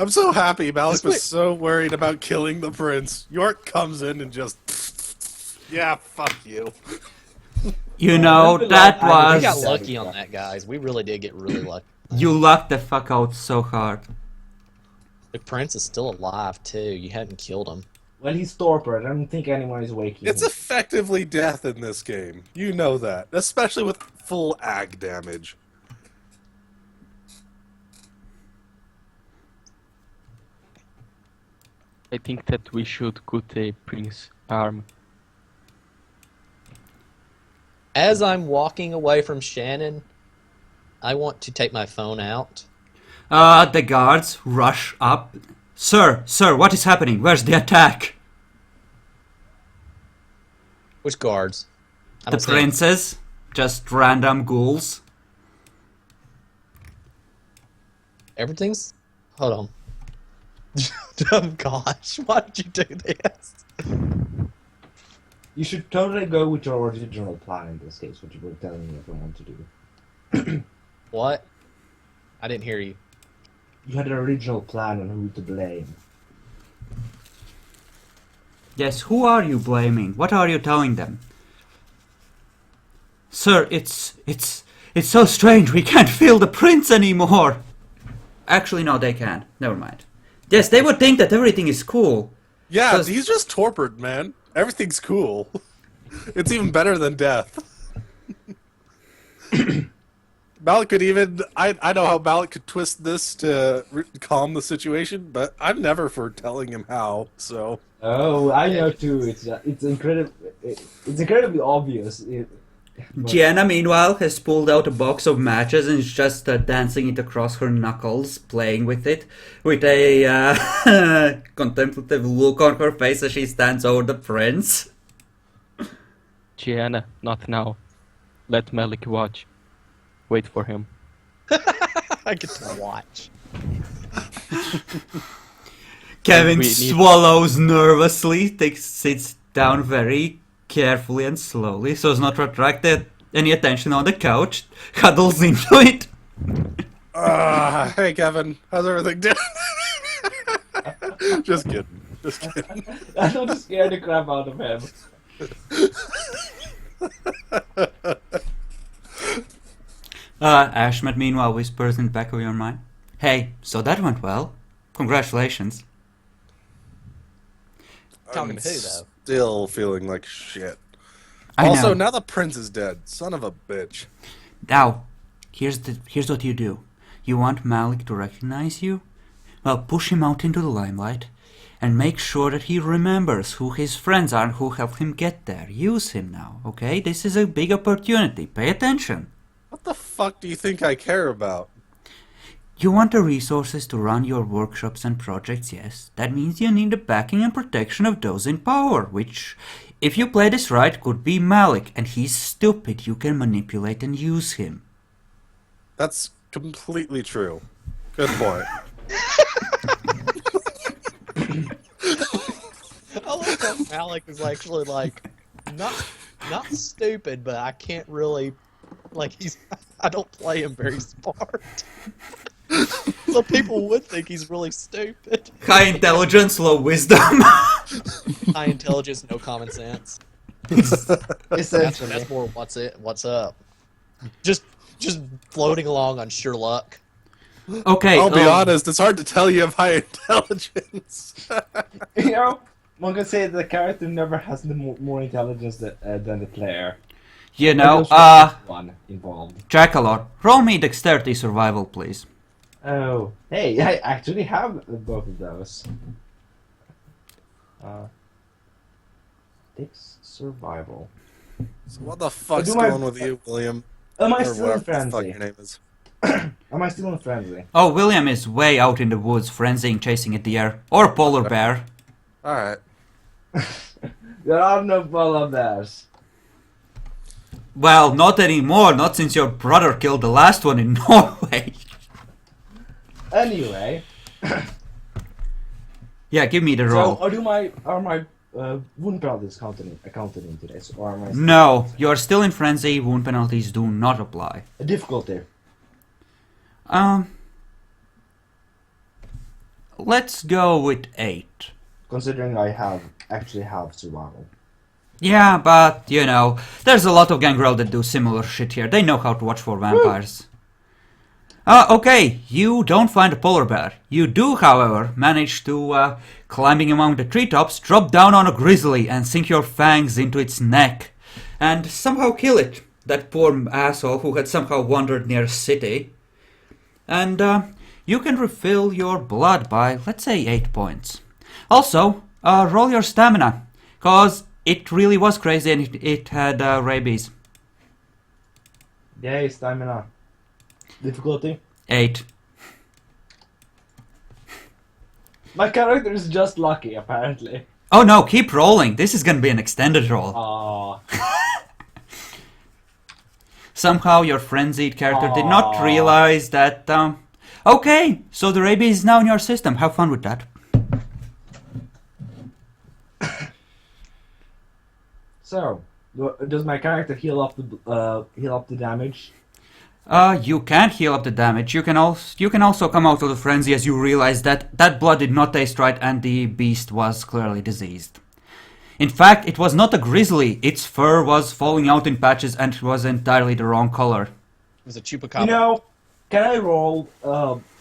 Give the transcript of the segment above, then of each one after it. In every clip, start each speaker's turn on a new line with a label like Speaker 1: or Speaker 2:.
Speaker 1: I'm so happy. Malik was so worried about killing the prince. York comes in and just... Yeah, fuck you.
Speaker 2: You know, that was...
Speaker 3: We got lucky on that, guys. We really did get really lucky.
Speaker 2: You lucked the fuck out so hard.
Speaker 3: The prince is still alive, too. You hadn't killed him.
Speaker 4: Well, he's torpor. I don't think anyone is waking
Speaker 1: It's
Speaker 4: him.
Speaker 1: effectively death in this game. You know that. Especially with full ag damage.
Speaker 5: I think that we should cut a prince arm.
Speaker 3: As I'm walking away from Shannon, I want to take my phone out.
Speaker 2: The guards rush up. Sir, what is happening? Where's the attack?
Speaker 3: Which guards?
Speaker 2: The princes. Just random ghouls.
Speaker 3: Everything's... Hold on. Oh gosh, why did you do this?
Speaker 4: You should totally go with your original plan in this case, what you were telling me everyone to do.
Speaker 3: What? I didn't hear you.
Speaker 4: You had an original plan on who to blame.
Speaker 2: Yes, who are you blaming? What are you telling them? Sir, it's so strange. We can't feel the prince anymore. Actually, no, they can. Never mind. Yes, they would think that everything is cool.
Speaker 1: Yeah, he's just torpid, man. Everything's cool. It's even better than death. Malik could even... I know how Malik could twist this to calm the situation, but I'm never for telling him how, so...
Speaker 4: Oh, I know too. It's incredibly obvious.
Speaker 2: Gianna, meanwhile, has pulled out a box of matches and is just dancing it across her knuckles, playing with it, with a contemplative look on her face as she stands over the prince.
Speaker 5: Gianna, not now. Let Malik watch. Wait for him.
Speaker 3: I get to watch.
Speaker 2: Kevin swallows nervously, sits down very carefully and slowly so as not to attract any attention on the couch, cuddles into it.
Speaker 1: Hey Kevin, how's everything doing? Just kidding. Just kidding.
Speaker 4: I'm not just scared the crap out of him.
Speaker 2: Ashmet, meanwhile, whispers in the back of your mind, "Hey, so that went well. Congratulations."
Speaker 3: Talking to who, though?
Speaker 1: Still feeling like shit.
Speaker 2: I
Speaker 1: Also,
Speaker 2: know.
Speaker 1: now the prince is dead. Son of a bitch.
Speaker 2: Now, here's what you do. You want Malik to recognize you? Well, push him out into the limelight and make sure that he remembers who his friends are and who helped him get there. Use him now, okay? This is a big opportunity. Pay attention.
Speaker 1: What the fuck do you think I care about?
Speaker 2: You want the resources to run your workshops and projects, yes. That means you need the backing and protection of those in power, which, if you play this right, could be Malik, and he's stupid. You can manipulate and use him.
Speaker 1: That's completely true. Good point.
Speaker 3: I like that Malik is actually like not stupid, but I can't really I don't play him very smart. So people would think he's really stupid.
Speaker 2: High intelligence, low wisdom.
Speaker 3: High intelligence, no common sense.
Speaker 4: Essentially.
Speaker 3: That's more what's up. Just floating along on sheer luck.
Speaker 2: Okay,
Speaker 1: I'll be honest, it's hard to tell you of high intelligence.
Speaker 4: You know, one can say the character never has more intelligence than the player.
Speaker 2: you know,
Speaker 4: One involved.
Speaker 2: Jackalot, roll me dexterity survival, please.
Speaker 4: Oh, hey, I actually have both of those. Dex survival.
Speaker 1: So what the fuck's
Speaker 4: do my-
Speaker 1: going with you, William?
Speaker 4: Am I
Speaker 1: Or
Speaker 4: still in
Speaker 1: whatever the fuck
Speaker 4: frenzy?
Speaker 1: your name is.
Speaker 4: Am I still in frenzy?
Speaker 2: Oh, William is way out in the woods, frenzying, chasing a deer. Or a polar bear.
Speaker 1: Alright.
Speaker 4: There are no polar bears.
Speaker 2: Well, not anymore, not since your brother killed the last one in Norway.
Speaker 4: Anyway,
Speaker 2: Yeah, give me the
Speaker 4: so
Speaker 2: roll.
Speaker 4: are my wound penalties accounted into this, or am I
Speaker 2: No, you're still in frenzy, wound penalties do not apply.
Speaker 4: a difficulty?
Speaker 2: Let's go with 8.
Speaker 4: Considering I actually have survival.
Speaker 2: Yeah, but, you know, there's a lot of gangrel that do similar shit here. They know how to watch for vampires. Okay, you don't find a polar bear. You do, however, manage to, climbing among the treetops, drop down on a grizzly and sink your fangs into its neck. And somehow kill it. That poor asshole who had somehow wandered near a city. And, you can refill your blood by, let's say, 8 points. Also, roll your stamina, cause it really was crazy and it had rabies.
Speaker 4: Yay, stamina. Difficulty?
Speaker 2: 8.
Speaker 4: My character is just lucky, apparently.
Speaker 2: Oh no, keep rolling. This is gonna be an extended roll.
Speaker 4: Aww.
Speaker 2: Somehow your frenzied character did not
Speaker 4: Aw.
Speaker 2: realize that, Okay, so the rabies is now in your system. Have fun with that.
Speaker 4: So, does my character heal up the damage?
Speaker 2: You can't heal up the damage. You can also come out of the frenzy as you realize that that blood did not taste right and the beast was clearly diseased. In fact, it was not a grizzly. Its fur was falling out in patches and it was entirely the wrong color.
Speaker 3: It was a chupacabra.
Speaker 4: You know, can I roll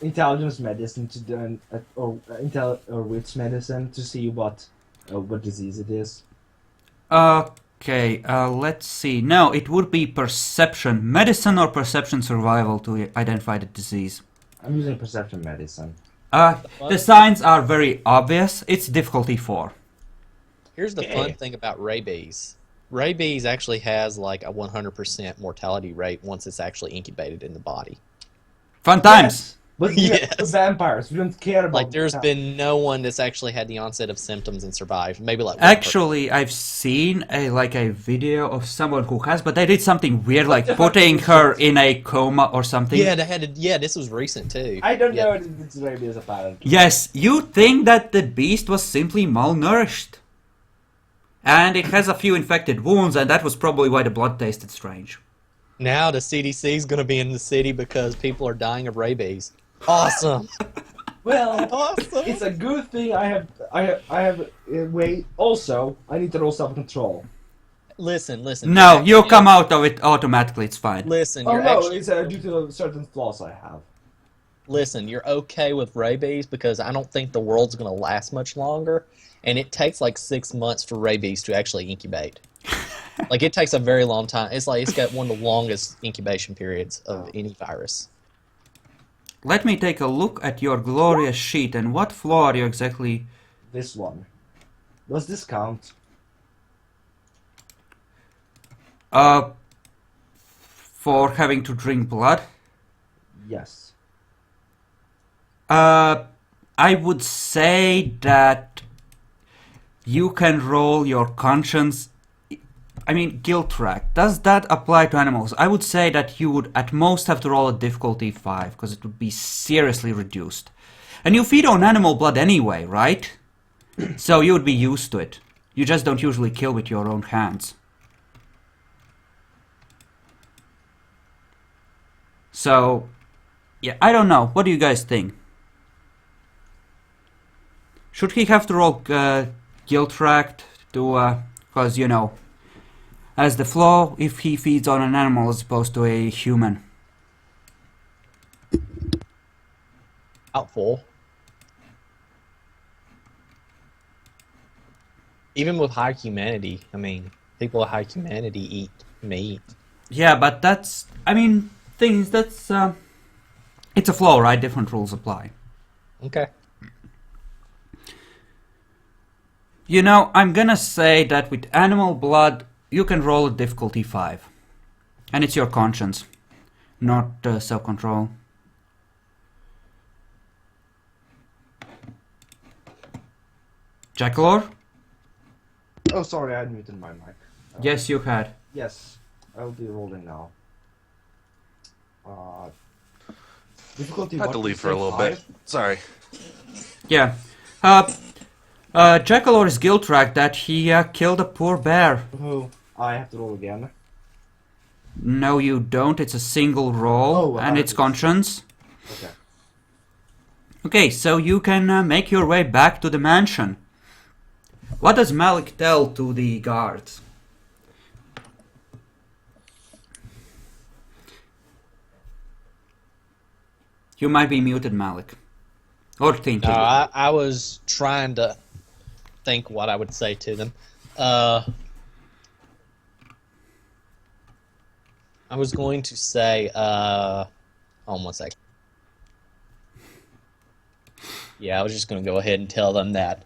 Speaker 4: intelligence medicine to do or wits medicine to see what disease it is?
Speaker 2: Okay, let's see. No, it would be perception, medicine or perception survival to identify the disease.
Speaker 4: I'm using perception medicine.
Speaker 2: The signs are very obvious. It's difficulty 4.
Speaker 3: Here's the fun thing about rabies. Rabies actually has like a 100% mortality rate once it's actually incubated in the body.
Speaker 2: Fun times!
Speaker 4: But
Speaker 3: Yes.
Speaker 4: vampires, we don't care about.
Speaker 3: Like there's been no one that's actually had the onset of symptoms and survived. Maybe like one person.
Speaker 2: Actually, I've seen a video of someone who has, but they did something weird, like putting her in a coma or something.
Speaker 3: Yeah, they had to, yeah, this was recent too.
Speaker 4: I don't
Speaker 3: Yeah.
Speaker 4: know if it's rabies apparently.
Speaker 2: Yes, you think that the beast was simply malnourished. And it has a few infected wounds, and that was probably why the blood tasted strange.
Speaker 3: Now the CDC is going to be in the city because people are dying of rabies. Awesome.
Speaker 4: Well,
Speaker 3: Awesome.
Speaker 4: it's a good thing I have wait. Also, I need to roll self-control.
Speaker 3: Listen.
Speaker 2: No,
Speaker 3: you're
Speaker 2: you
Speaker 3: actually-
Speaker 2: come out of it automatically, it's fine.
Speaker 3: Listen,
Speaker 4: Oh
Speaker 3: you're
Speaker 4: no,
Speaker 3: actually
Speaker 4: it's due to certain flaws I have.
Speaker 3: Listen, you're okay with rabies because I don't think the world's going to last much longer, and it takes like 6 months for rabies to actually incubate. Like it takes a very long time. It's like it's got one of the longest incubation periods of any virus.
Speaker 2: Let me take a look at your glorious sheet, and what flaw are you exactly...
Speaker 4: This one. Does this count?
Speaker 2: For having to drink blood?
Speaker 4: Yes.
Speaker 2: I would say that you can roll your conscience. I mean, guilt track. Does that apply to animals? I would say that you would at most have to roll a difficulty 5, because it would be seriously reduced. And you feed on animal blood anyway, right? So you would be used to it. You just don't usually kill with your own hands. So, yeah, I don't know. What do you guys think? Should he have to roll guilt tract to, because, you know, as the flaw if he feeds on an animal as opposed to a human?
Speaker 3: Doubtful. Even with high humanity, I mean, people with high humanity eat meat.
Speaker 2: Yeah, but that's, I mean, things that's, it's a flaw, right? Different rules apply.
Speaker 3: Okay.
Speaker 2: You know, I'm gonna say that with animal blood, you can roll a difficulty 5. And it's your conscience, not self-control. Jackalor?
Speaker 4: Oh, sorry, I had muted my mic.
Speaker 2: Yes, you had.
Speaker 4: Yes, I'll be rolling now. Difficulty.
Speaker 1: I had
Speaker 4: what
Speaker 1: to
Speaker 4: did
Speaker 1: leave
Speaker 4: you
Speaker 1: for a
Speaker 4: say,
Speaker 1: little
Speaker 4: 5?
Speaker 1: bit. Sorry.
Speaker 2: Yeah. Jackalor's guilt track that he killed a poor bear.
Speaker 4: Oh, I have to roll again.
Speaker 2: No, you don't. It's a single roll,
Speaker 4: Oh,
Speaker 2: and it's
Speaker 4: it's-
Speaker 2: conscience.
Speaker 4: Okay.
Speaker 2: Okay, so you can make your way back to the mansion. What does Malik tell to the guards? You might be muted, Malik. Or thinking.
Speaker 3: No, I was trying to think what I would say to them. I was going to say, hold on 1 second. Yeah, I was just going to go ahead and tell them that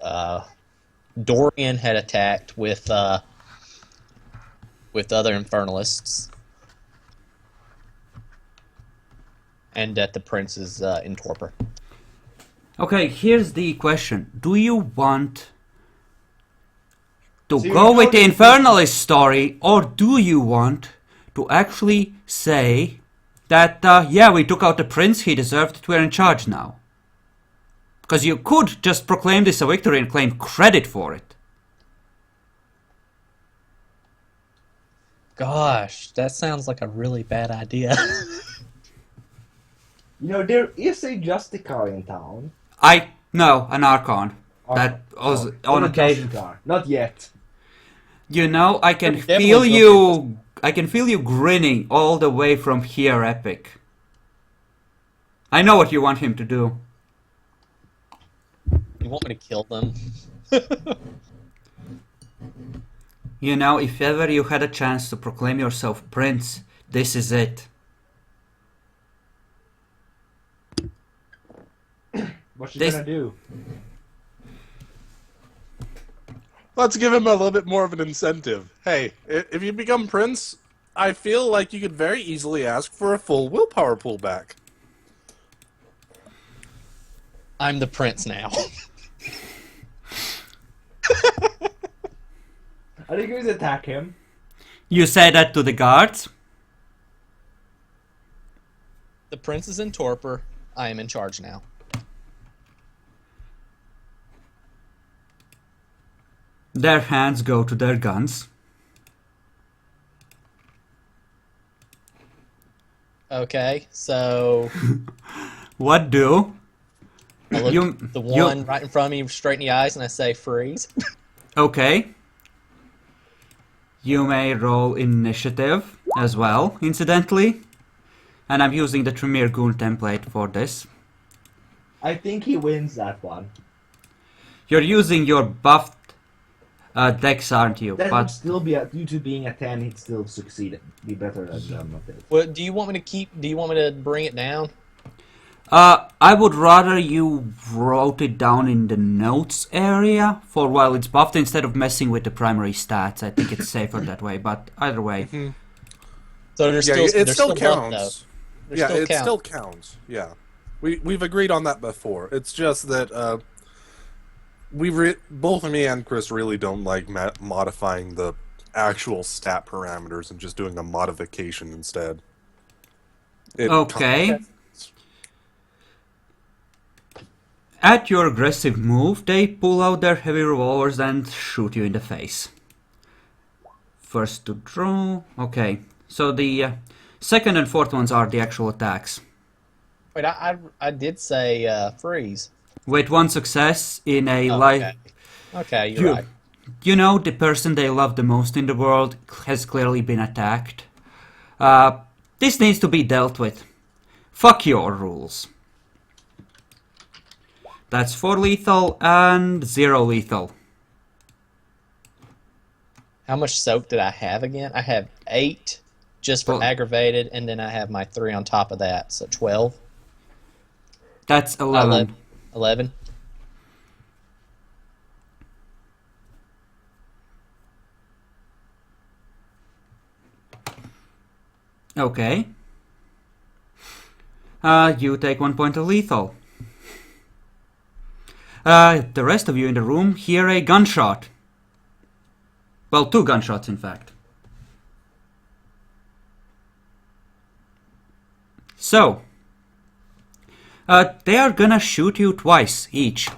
Speaker 3: Dorian had attacked with other Infernalists, and that the prince is in torpor.
Speaker 2: Okay, here's the question. Do you want to
Speaker 4: So you
Speaker 2: go with the
Speaker 4: know-
Speaker 2: Infernalist story, or do you want to actually say that, yeah, we took out the prince, he deserved it, we're in charge now? Because you could just proclaim this a victory and claim credit for it.
Speaker 3: Gosh, that sounds like a really bad idea.
Speaker 4: You know, there is a Justicar in town.
Speaker 2: No, an Archon. That was
Speaker 4: Sorry,
Speaker 2: on
Speaker 4: not a
Speaker 2: occasion.
Speaker 4: Justicar. Not yet.
Speaker 2: You know, I can
Speaker 3: Definitely
Speaker 2: feel
Speaker 3: don't
Speaker 2: you. I can feel you grinning all the way from here, Epic. I know what you want him to do.
Speaker 3: You want me to kill them?
Speaker 2: You know, if ever you had a chance to proclaim yourself prince, this is it.
Speaker 4: What's she
Speaker 2: This-
Speaker 4: gonna do?
Speaker 1: Let's give him a little bit more of an incentive. Hey, if you become prince, I feel like you could very easily ask for a full willpower pullback.
Speaker 3: I'm the prince now.
Speaker 4: Are you going to attack him?
Speaker 2: You say that to the guards?
Speaker 3: The prince is in torpor. I am in charge now.
Speaker 2: Their hands go to their guns.
Speaker 3: Okay, so
Speaker 2: What do?
Speaker 3: I look
Speaker 2: You-
Speaker 3: the
Speaker 2: you-
Speaker 3: one right in front of me straight in the eyes and I say freeze.
Speaker 2: Okay. You may roll initiative as well, incidentally. And I'm using the Tremere Goon template for this.
Speaker 4: I think he wins that one.
Speaker 2: You're using your buffed dex, aren't you?
Speaker 4: That would
Speaker 2: But
Speaker 4: still be, due to being a 10, he'd still succeed. Be better than not it.
Speaker 3: What do you want me to keep? Do you want me to bring it down?
Speaker 2: I would rather you wrote it down in the notes area for while it's buffed instead of messing with the primary stats. I think it's safer that way, but either way.
Speaker 3: So there's
Speaker 1: Yeah,
Speaker 3: still
Speaker 1: it
Speaker 3: there's
Speaker 1: still
Speaker 3: still buff,
Speaker 1: counts.
Speaker 3: though. There's
Speaker 1: Yeah,
Speaker 3: still
Speaker 1: it
Speaker 3: count.
Speaker 1: still counts. Yeah, we've agreed on that before. It's just that both me and Chris really don't like modifying the actual stat parameters and just doing a modification instead.
Speaker 2: Okay. At your aggressive move, they pull out their heavy revolvers and shoot you in the face. First to draw. Okay, so the second and fourth ones are the actual attacks.
Speaker 3: Wait, I did say freeze.
Speaker 2: With one success in a
Speaker 3: Oh,
Speaker 2: life.
Speaker 3: okay. Okay, you're right.
Speaker 2: You know, the person they love the most in the world has clearly been attacked. This needs to be dealt with. Fuck your rules. That's 4 lethal and 0 lethal.
Speaker 3: How much soak did I have again? I have 8 just for
Speaker 2: Well-
Speaker 3: aggravated, and then I have my 3 on top of that, so 12.
Speaker 2: That's 11.
Speaker 3: 11.
Speaker 2: Okay. You take 1 point of lethal. The rest of you in the room hear a gunshot. Well, 2 gunshots, in fact. So, they are gonna shoot you twice each.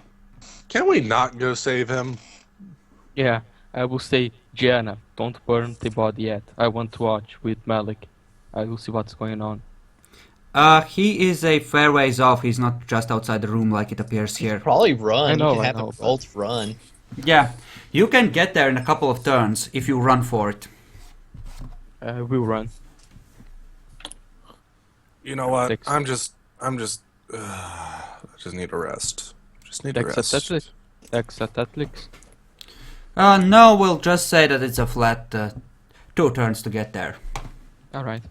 Speaker 1: Can we not go save him?
Speaker 5: Yeah, I will say, Gianna, don't burn the body yet. I want to watch with Malik. I will see what's going on.
Speaker 2: He is a fair ways off. He's not just outside the room like it appears here.
Speaker 3: Probably run.
Speaker 5: I know,
Speaker 3: You can
Speaker 5: I
Speaker 3: have
Speaker 5: know,
Speaker 3: him
Speaker 5: but-
Speaker 3: roll to run.
Speaker 2: Yeah, you can get there in a couple of turns if you run for it.
Speaker 5: We'll run.
Speaker 1: You know what?
Speaker 5: Six.
Speaker 1: I just need a rest. Just need a
Speaker 5: Dex
Speaker 1: rest.
Speaker 5: athletics. Dex athletics.
Speaker 2: No, we'll just say that it's a flat 2 turns to get there.
Speaker 5: Alright.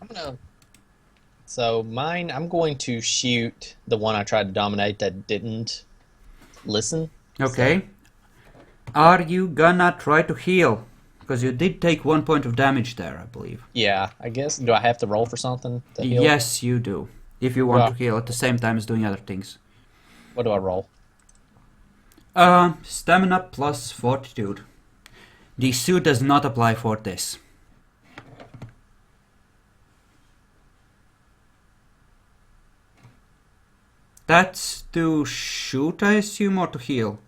Speaker 3: So mine, I'm going to shoot the one I tried to dominate that didn't listen.
Speaker 2: Okay. Are you gonna try to heal? Because you did take 1 point of damage there, I believe.
Speaker 3: Yeah, I guess. Do I have to roll for something to heal?
Speaker 2: Yes, you do. If you want
Speaker 3: Yeah.
Speaker 2: to heal at the same time as doing other things.
Speaker 3: What do I roll?
Speaker 2: Stamina plus fortitude. The suit does not apply for this. That's to shoot, I assume, or to heal?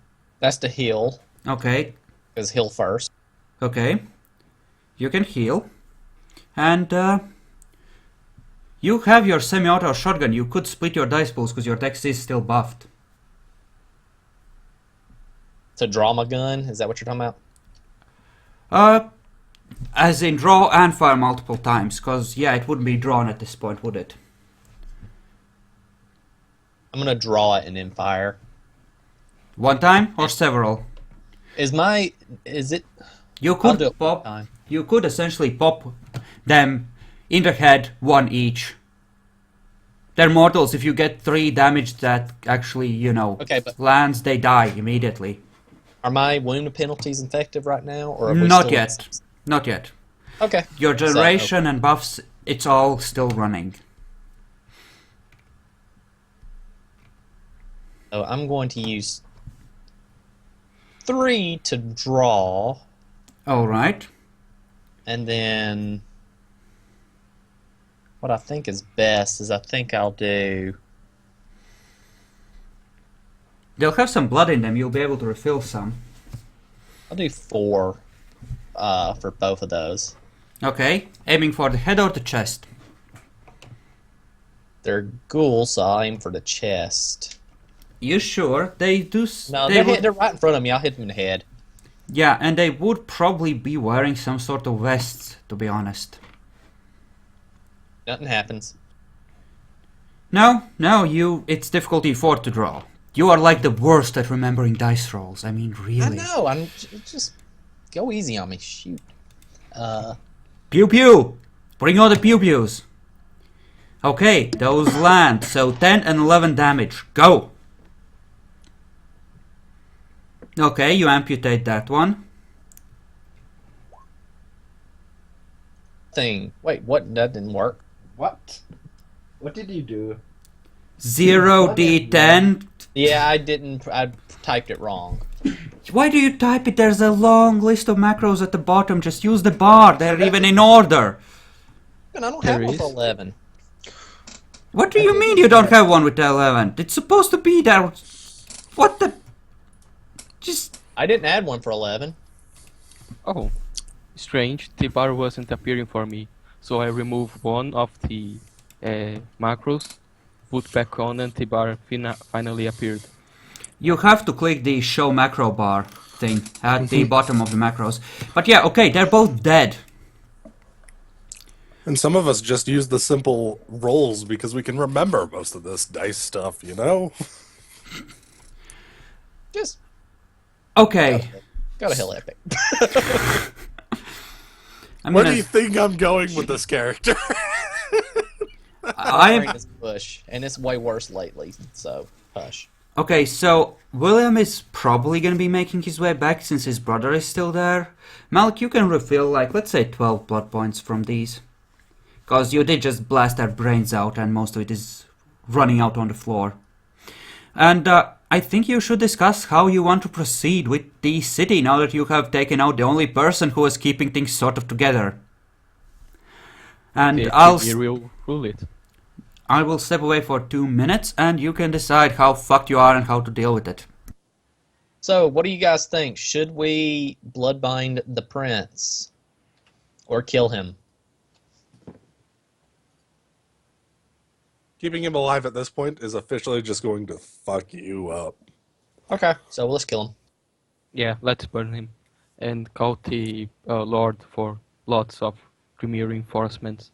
Speaker 3: That's to heal,
Speaker 2: Okay,
Speaker 3: because heal first.
Speaker 2: okay. You can heal. And, you have your semi-auto shotgun. You could split your dice pools because your dex is still buffed.
Speaker 3: To draw my gun? Is that what you're talking about?
Speaker 2: As in draw and fire multiple times, because, yeah, it wouldn't be drawn at this point, would it?
Speaker 3: I'm gonna draw it and then fire.
Speaker 2: One time or several?
Speaker 3: Is it?
Speaker 2: You
Speaker 3: I'll do
Speaker 2: could
Speaker 3: it one
Speaker 2: pop.
Speaker 3: time.
Speaker 2: You could essentially pop them in the head, 1 each. They're mortals. If you get 3 damage that actually,
Speaker 3: Okay, but
Speaker 2: lands, they die immediately.
Speaker 3: are my wound penalties effective right now, or are we
Speaker 2: Not
Speaker 3: still
Speaker 2: yet. Not yet.
Speaker 3: Okay.
Speaker 2: Your generation and buffs, it's all still running.
Speaker 3: So I'm going to use 3 to draw,
Speaker 2: Alright.
Speaker 3: and then what I think is best is I think I'll do.
Speaker 2: They'll have some blood in them. You'll be able to refill some.
Speaker 3: I'll do 4 for both of those.
Speaker 2: Okay. Aiming for the head or the chest?
Speaker 3: They're ghouls, so I'll aim for the chest.
Speaker 2: You sure? They do...
Speaker 3: No,
Speaker 2: they
Speaker 3: they're right in front of me. I'll hit them in the head.
Speaker 2: Yeah, and they would probably be wearing some sort of vests, to be honest.
Speaker 3: Nothing happens.
Speaker 2: No, it's difficulty 4 to draw. You are like the worst at remembering dice rolls. I mean, really.
Speaker 3: I know. I'm just go easy on me. Shoot.
Speaker 2: Pew pew! Bring all the pew pews! Okay, those land. So 10 and 11 damage. Go! Okay, you amputate that one.
Speaker 3: Thing. Wait, what? That didn't work.
Speaker 4: What? What did you do?
Speaker 2: 0d10.
Speaker 3: Yeah, I didn't. I typed it wrong.
Speaker 2: Why do you type it? There's a long list of macros at the bottom. Just use the bar. They're even in order.
Speaker 3: And I don't
Speaker 5: There
Speaker 3: have one for
Speaker 5: is.
Speaker 3: 11.
Speaker 2: What do you mean you don't have one with the 11? It's supposed to be there. What the... Just...
Speaker 3: I didn't add one for 11.
Speaker 5: Oh, strange. The bar wasn't appearing for me, so I removed one of the macros, put back on, and the bar finally appeared.
Speaker 2: You have to click the show macro bar thing at the bottom of the macros. But yeah, okay, they're both dead.
Speaker 1: And some of us just use the simple rolls because we can remember most of this dice stuff, you know?
Speaker 3: Just
Speaker 2: Okay.
Speaker 3: got a hill epic.
Speaker 2: I'm
Speaker 1: Where
Speaker 2: gonna...
Speaker 1: do you think I'm going with this character?
Speaker 2: I'm...
Speaker 3: This push, and it's way worse lately. So hush.
Speaker 2: Okay, so William is probably gonna be making his way back since his brother is still there. Malik, you can refill, like, let's say 12 blood points from these. Because you did just blast their brains out and most of it is running out on the floor. And I think you should discuss how you want to proceed with the city now that you have taken out the only person who is keeping things sort of together. And
Speaker 5: Rule it.
Speaker 2: I will step away for 2 minutes and you can decide how fucked you are and how to deal with it.
Speaker 3: So, what do you guys think? Should we bloodbind the prince or kill him?
Speaker 1: Keeping him alive at this point is officially just going to fuck you up.
Speaker 3: Okay, so let's kill him.
Speaker 5: Yeah, let's burn him. And call the Lord for lots of Tremere reinforcements.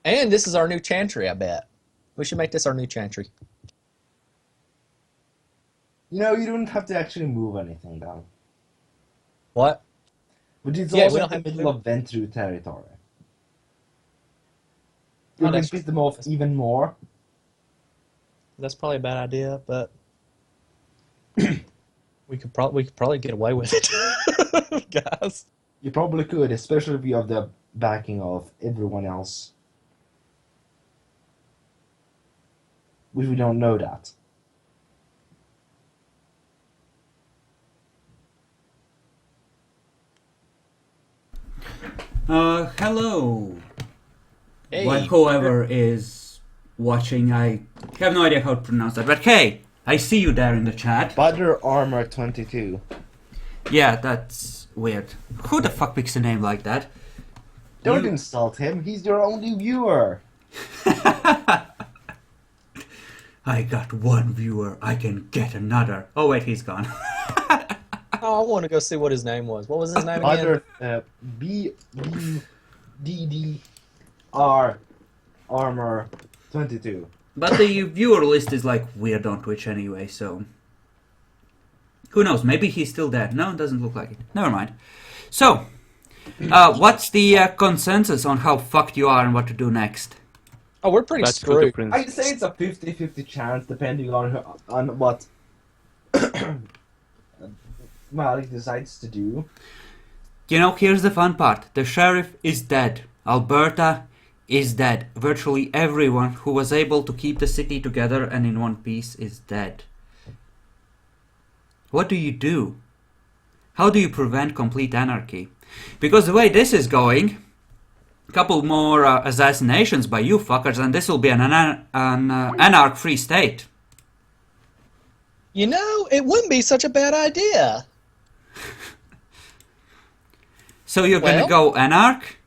Speaker 3: And this is our new Chantry, I bet. We should make this our new Chantry.
Speaker 4: You know, you don't have to actually move anything down.
Speaker 3: What?
Speaker 4: But it's
Speaker 3: Yeah, we
Speaker 4: also
Speaker 3: don't
Speaker 4: in
Speaker 3: have
Speaker 4: the
Speaker 3: to
Speaker 4: middle
Speaker 3: move.
Speaker 4: of Ventru territory.
Speaker 3: Oh,
Speaker 4: You can
Speaker 3: that's
Speaker 4: piss them off even more.
Speaker 3: That's probably a bad idea, but we could probably get away with it, guys.
Speaker 4: You probably could, especially if you have the backing of everyone else. Which we don't know that.
Speaker 2: Hello.
Speaker 3: Hey,
Speaker 2: Well, whoever is watching, I have no idea how to pronounce that, but hey, I see you there in the chat.
Speaker 4: Butter Armor 22.
Speaker 2: Yeah, that's weird. Who the fuck picks a name like that?
Speaker 4: Don't
Speaker 2: You-
Speaker 4: insult him, he's your only viewer.
Speaker 2: I got one viewer, I can get another. Oh wait, he's gone.
Speaker 3: oh, I want to go see what his name was. What was his name again?
Speaker 4: Butter, B-U-D-D-R Armor 22.
Speaker 2: But the viewer list is like weird on Twitch anyway, so... Who knows, maybe he's still dead. No, it doesn't look like it. Never mind. So, what's the consensus on how fucked you are and what to do next?
Speaker 3: Oh, we're pretty
Speaker 5: Let's put the
Speaker 3: screwed.
Speaker 5: prince.
Speaker 4: I'd say it's a 50-50 chance, depending on what Malik decides to do.
Speaker 2: You know, here's the fun part. The sheriff is dead. Alberta is dead. Virtually everyone who was able to keep the city together and in one piece is dead. What do you do? How do you prevent complete anarchy? Because the way this is going, a couple more assassinations by you fuckers and this will be an anarch-free state.
Speaker 3: You know, it wouldn't be such a bad idea.
Speaker 2: So you're
Speaker 3: Well-
Speaker 2: gonna go anarch?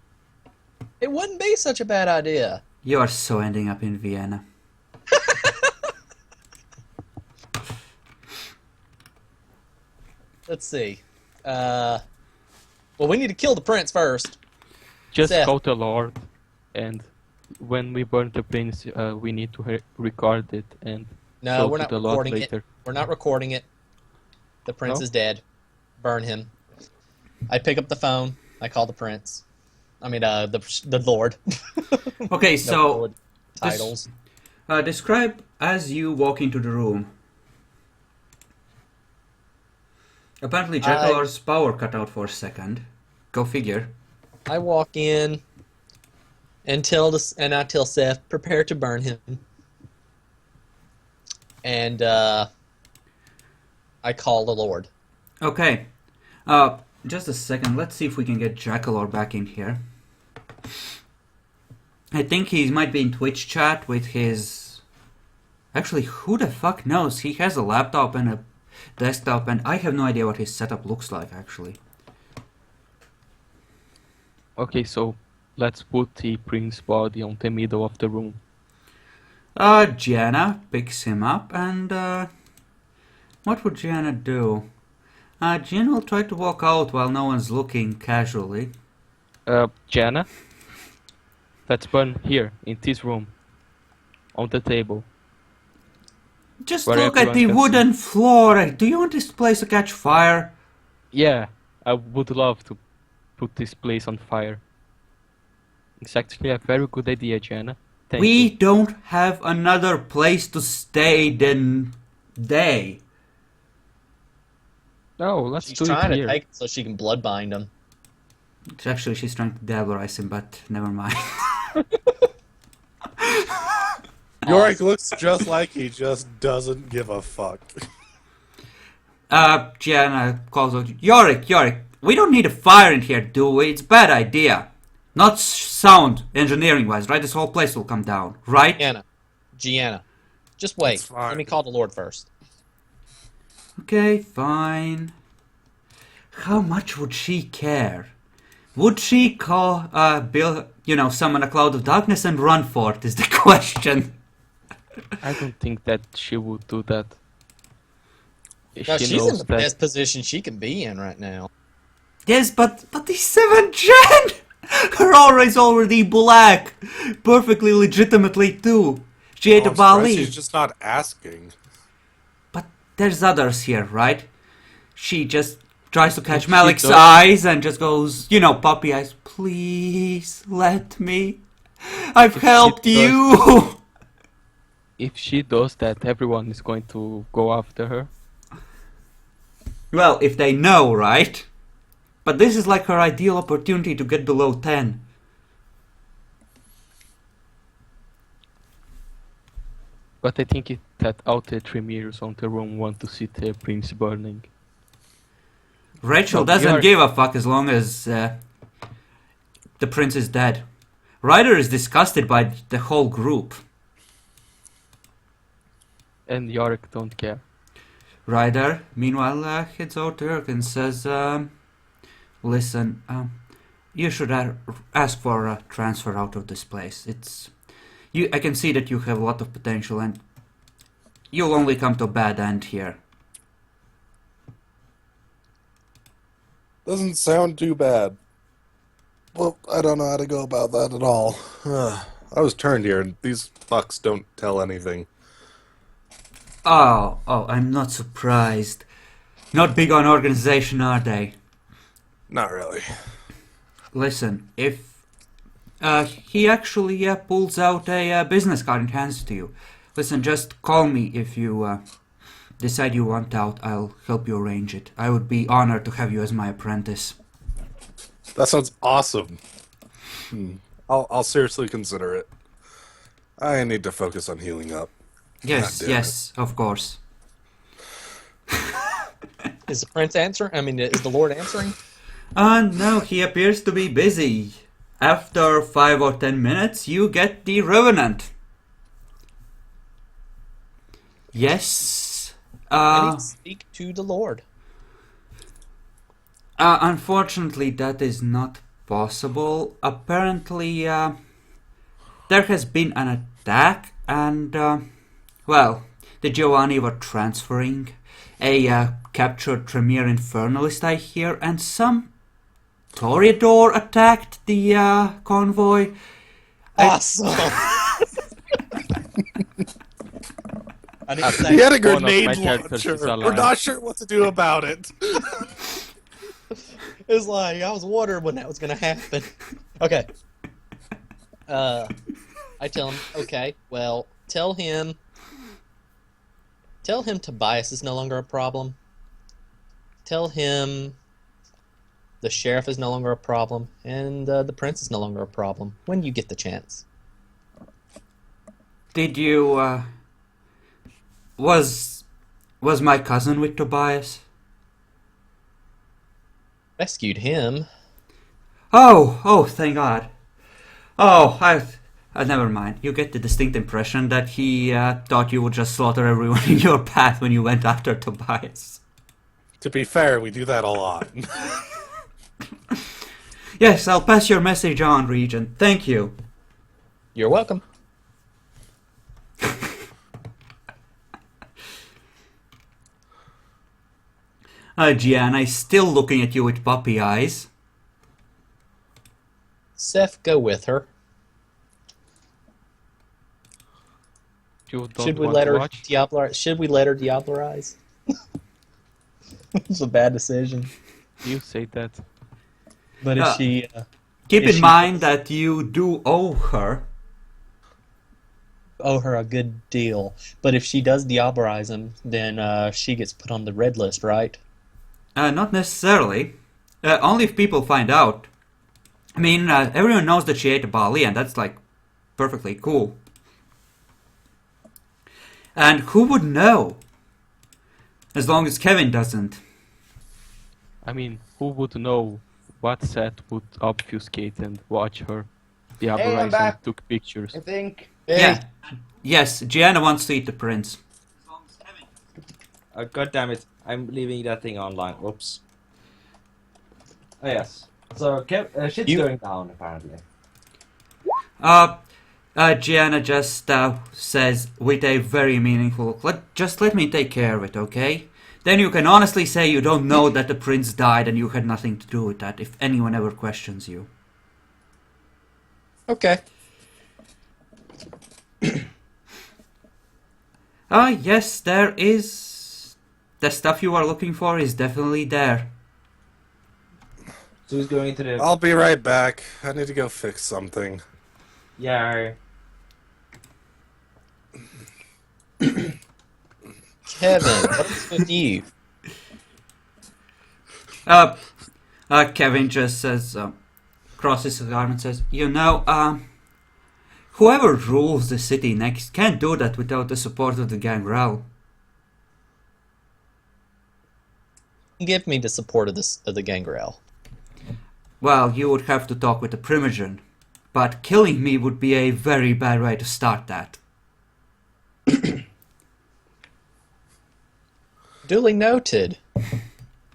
Speaker 3: It wouldn't be such a bad idea.
Speaker 2: You are so ending up in Vienna.
Speaker 3: Let's see. Well, we need to kill the prince first.
Speaker 5: Just
Speaker 3: Seth.
Speaker 5: call the Lord, and when we burn the prince, we need to record it and
Speaker 3: No,
Speaker 5: show
Speaker 3: we're
Speaker 5: to
Speaker 3: not
Speaker 5: the Lord
Speaker 3: recording
Speaker 5: later.
Speaker 3: it. We're not recording it. The prince
Speaker 5: No?
Speaker 3: is dead. Burn him. I pick up the phone. I call the prince. I mean, the lord.
Speaker 2: Okay,
Speaker 3: No
Speaker 2: so
Speaker 3: lord titles.
Speaker 2: describe as you walk into the room. Apparently Jackalor's power cut out for a second. Go figure.
Speaker 3: I walk in and I tell Seth, prepare to burn him. And I call the Lord.
Speaker 2: Okay. Just a second. Let's see if we can get Jackalor back in here. I think he might be in Twitch chat with his... Actually, who the fuck knows? He has a laptop and a desktop, and I have no idea what his setup looks like, actually.
Speaker 5: Okay, so let's put the prince's body on the middle of the room.
Speaker 2: Gianna picks him up, and, what would Gianna do? Gianna will try to walk out while no one's looking casually.
Speaker 5: Jana, let's burn here, in this room, on the table.
Speaker 2: Just
Speaker 5: Where
Speaker 2: look at the
Speaker 5: everyone can
Speaker 2: wooden floor. Do you want this place to catch fire?
Speaker 5: Yeah, I would love to put this place on fire. It's actually a very good idea, Jana. Thank
Speaker 2: We
Speaker 5: you.
Speaker 2: don't have another place to stay than they.
Speaker 5: No, let's
Speaker 3: She's
Speaker 5: do
Speaker 3: trying
Speaker 5: it
Speaker 3: to
Speaker 5: here.
Speaker 3: take it so she can blood bind him.
Speaker 2: Actually, she's trying to diabolize him, but never mind.
Speaker 1: Yorick looks just like he just doesn't give a fuck.
Speaker 2: Gianna calls out, Yorick, we don't need a fire in here, do we? It's a bad idea. Not sound, engineering-wise, right? This whole place will come down, right?
Speaker 3: Gianna. Just wait.
Speaker 1: It's fine.
Speaker 3: Let me call the Lord first.
Speaker 2: Okay, fine. how much would she care? Would she call, summon a cloud of darkness and run for it, is the question.
Speaker 5: I don't think that she would do that.
Speaker 3: No,
Speaker 5: She
Speaker 3: she's in
Speaker 5: knows
Speaker 3: the
Speaker 5: that.
Speaker 3: best position she can be in right now.
Speaker 2: Yes, but the 7th gen! Her aura is already black! Perfectly legitimately, too. She ate a
Speaker 1: I'm surprised
Speaker 2: Bali.
Speaker 1: she's just not asking.
Speaker 2: But there's others here, right? She just tries to catch
Speaker 5: If she
Speaker 2: Malik's
Speaker 5: does-
Speaker 2: eyes and just goes, puppy eyes, please let me. I've
Speaker 5: If she
Speaker 2: helped
Speaker 5: does-
Speaker 2: you!
Speaker 5: If she does that, everyone is going to go after her.
Speaker 2: Well, if they know, right? But this is like her ideal opportunity to get below 10.
Speaker 5: But I think that out the Tremere on the room want to see the prince burning.
Speaker 2: Rachel
Speaker 5: No,
Speaker 2: doesn't
Speaker 5: you're-
Speaker 2: give a fuck as long as the prince is dead. Ryder is disgusted by the whole group.
Speaker 5: And Yorick don't care.
Speaker 2: Ryder, meanwhile, heads over to Eric and says, listen, you should ask for a transfer out of this place. I can see that you have a lot of potential and you'll only come to a bad end here.
Speaker 1: Doesn't sound too bad. Well, I don't know how to go about that at all. I was turned here, and these fucks don't tell anything.
Speaker 2: Oh, I'm not surprised. Not big on organization, are they?
Speaker 1: Not really.
Speaker 2: Listen, if he actually pulls out a business card and hands it to you, listen, just call me if you decide you want out. I'll help you arrange it. I would be honored to have you as my apprentice.
Speaker 1: That sounds awesome. I'll seriously consider it. I need to focus on healing up.
Speaker 2: Yes,
Speaker 1: God damn
Speaker 2: yes, of course.
Speaker 3: Is the prince answering? I mean, is the Lord answering?
Speaker 2: No, he appears to be busy. After 5 or 10 minutes, you get the Revenant. Yes.
Speaker 3: I need to speak to the Lord.
Speaker 2: Unfortunately, that is not possible. Apparently, there has been an attack, and, the Giovanni were transferring a captured Tremere Infernalist, I hear, and some Toreador attacked the convoy.
Speaker 3: Awesome. I didn't say
Speaker 1: He had a
Speaker 5: One of my
Speaker 1: grenade
Speaker 5: characters
Speaker 1: launcher.
Speaker 5: is alive.
Speaker 1: We're not sure what to do about it.
Speaker 3: It was like, I was wondering when that was going to happen. Okay. I tell him, okay, well, tell him Tobias is no longer a problem. Tell him the sheriff is no longer a problem, and the prince is no longer a problem, when you get the chance.
Speaker 2: Did you, was my cousin with Tobias?
Speaker 3: Rescued him.
Speaker 2: Oh, thank God. Never mind. You get the distinct impression that he thought you would just slaughter everyone in your path when you went after Tobias.
Speaker 1: To be fair, we do that a lot.
Speaker 2: Yes, I'll pass your message on, Regent. Thank you.
Speaker 3: You're welcome.
Speaker 2: Gianna's still looking at you with puppy eyes.
Speaker 3: Seth, go with her.
Speaker 5: You don't
Speaker 3: Should we
Speaker 5: want
Speaker 3: let
Speaker 5: to
Speaker 3: her
Speaker 5: watch?
Speaker 3: Diablerize? It's a bad decision.
Speaker 5: You say that.
Speaker 3: But if she...
Speaker 2: Keep
Speaker 3: If
Speaker 2: in
Speaker 3: she
Speaker 2: mind
Speaker 3: does-
Speaker 2: that you do owe her.
Speaker 3: owe her a good deal. But if she does Diablerize him, then she gets put on the red list, right?
Speaker 2: Not necessarily. Only if people find out. I mean, everyone knows that she ate a Bali, and that's, like, perfectly cool. And who would know? As long as Kevin doesn't.
Speaker 5: I mean, who would know what set would obfuscate and watch her? The
Speaker 4: I'm
Speaker 5: Horizon
Speaker 4: back.
Speaker 5: took pictures.
Speaker 4: I think.
Speaker 2: Yeah. Yes, Gianna wants to eat the prince.
Speaker 6: God damn it! I'm leaving that thing online. Oops.
Speaker 4: Oh yes. So shit's
Speaker 3: You-
Speaker 4: going down apparently.
Speaker 2: Gianna just says with a very meaningful look, just let me take care of it, okay? Then you can honestly say you don't know that the prince died and you had nothing to do with that if anyone ever questions you.
Speaker 3: Okay.
Speaker 2: Yes, there is... The stuff you are looking for is definitely there.
Speaker 4: So he's going into the
Speaker 1: I'll be right back. I need to go fix something.
Speaker 4: yeah.
Speaker 3: Kevin, what's with you?
Speaker 2: Kevin just says, crosses his arm and says, whoever rules the city next can't do that without the support of the gangrel.
Speaker 3: Give me the support of the gangrel.
Speaker 2: Well, you would have to talk with the Primogen, but killing me would be a very bad way to start that.
Speaker 3: Duly noted.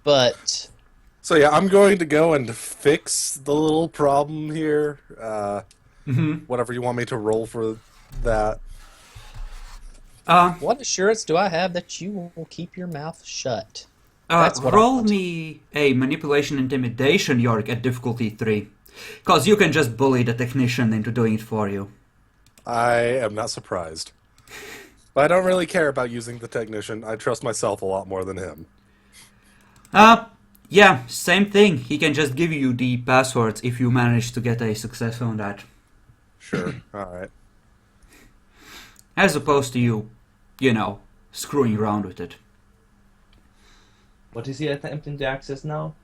Speaker 3: But
Speaker 1: So yeah, I'm going to go and fix the little problem here. Whatever you want me to roll for that.
Speaker 3: what assurance do I have that you will keep your mouth shut? That's what I
Speaker 2: Roll
Speaker 3: want.
Speaker 2: me a manipulation intimidation, Yorick, at difficulty 3. Cause you can just bully the technician into doing it for you.
Speaker 1: I am not surprised. But I don't really care about using the technician. I trust myself a lot more than him.
Speaker 2: Yeah, same thing. He can just give you the passwords if you manage to get a success on that.
Speaker 1: Sure. Alright.
Speaker 2: As opposed to you screwing around with it.
Speaker 4: What is he attempting to access now?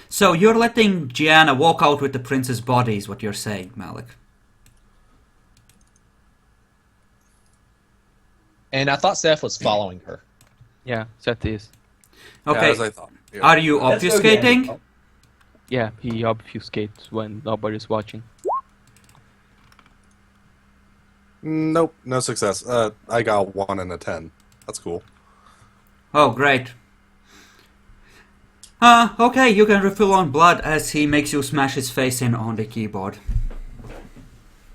Speaker 2: So you're letting Gianna walk out with the prince's body is what you're saying, Malik.
Speaker 3: And I thought Seth was following her.
Speaker 5: Yeah, that is.
Speaker 2: Okay,
Speaker 1: Yeah, as I thought. Yeah.
Speaker 2: are you
Speaker 4: Let's go again.
Speaker 2: obfuscating?
Speaker 5: Yeah, he obfuscates when nobody's watching.
Speaker 1: Nope, no success. I got 1 and a 10. That's cool.
Speaker 2: Oh, great. Okay, you can refill on blood as he makes you smash his face in on the keyboard.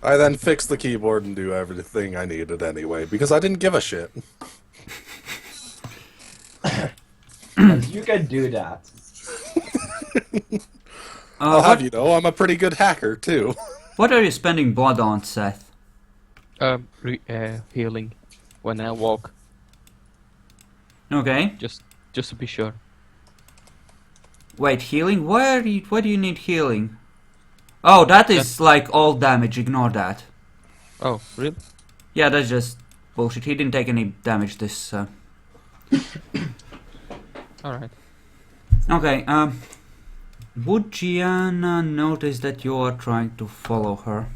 Speaker 1: I then fixed the keyboard and do everything I needed anyway, because I didn't give a shit.
Speaker 4: You can do that.
Speaker 1: I'll have you know, I'm a pretty good hacker, too.
Speaker 2: What are you spending blood on, Seth?
Speaker 5: Healing when I walk,
Speaker 2: Okay.
Speaker 5: just to be sure.
Speaker 2: Wait, healing? Why do you need healing? Oh, that is like all damage, ignore that.
Speaker 5: Oh, really?
Speaker 2: Yeah, that's just bullshit. He didn't take any damage this...
Speaker 5: Alright.
Speaker 2: Okay, would Gianna notice that you are trying to follow her?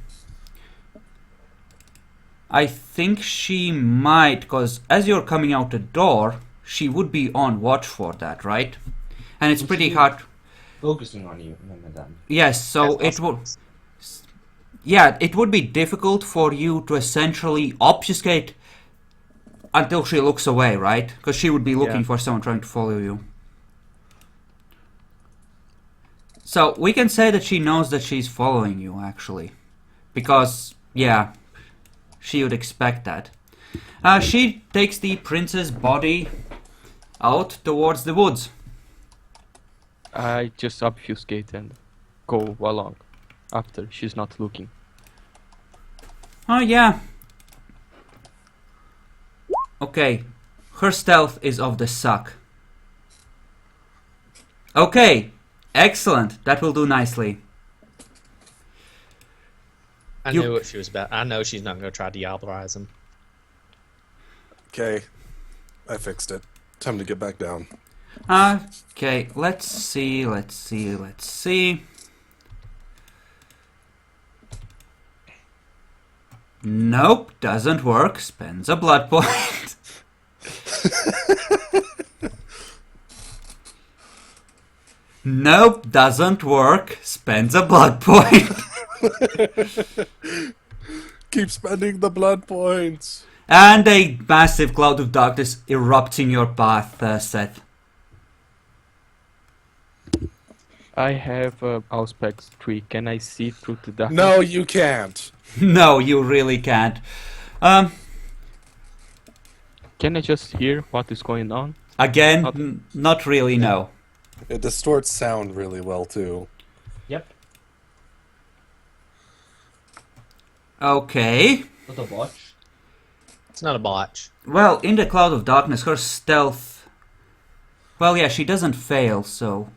Speaker 2: I think she might, because as you're coming out the door, she would be on watch for that, right? And it's pretty hard...
Speaker 4: Focusing on you, madam.
Speaker 2: Yes, so it would... Yeah, it would be difficult for you to essentially obfuscate until she looks away, right? Because she would be looking
Speaker 5: Yeah.
Speaker 2: for someone trying to follow you. So we can say that she knows that she's following you, actually. Because, yeah, she would expect that. She takes the prince's body out towards the woods.
Speaker 5: I just obfuscate and go along after she's not looking.
Speaker 2: Oh, yeah. Okay. Her stealth is of the suck. Okay. Excellent. That will do nicely.
Speaker 3: I
Speaker 2: You-
Speaker 3: knew what she was about. I know she's not going to try to diabolize him.
Speaker 1: Okay. I fixed it. Time to get back down.
Speaker 2: Okay, let's see. Nope, doesn't work. Spends a blood point. Nope, doesn't work. Spends a blood point.
Speaker 1: Keep spending the blood points.
Speaker 2: And a massive cloud of darkness erupts in your path, Seth.
Speaker 5: I have Auspex 3. Can I see through the darkness?
Speaker 1: No, you can't.
Speaker 2: No, you really can't.
Speaker 5: Can I just hear what is going on?
Speaker 2: Again,
Speaker 5: Not-
Speaker 2: not really, no.
Speaker 1: It distorts sound really well too.
Speaker 4: Yep.
Speaker 2: Okay.
Speaker 4: Not a botch.
Speaker 3: It's not a botch.
Speaker 2: Well, in the Cloud of Darkness, her stealth... Well, yeah, she doesn't fail, so...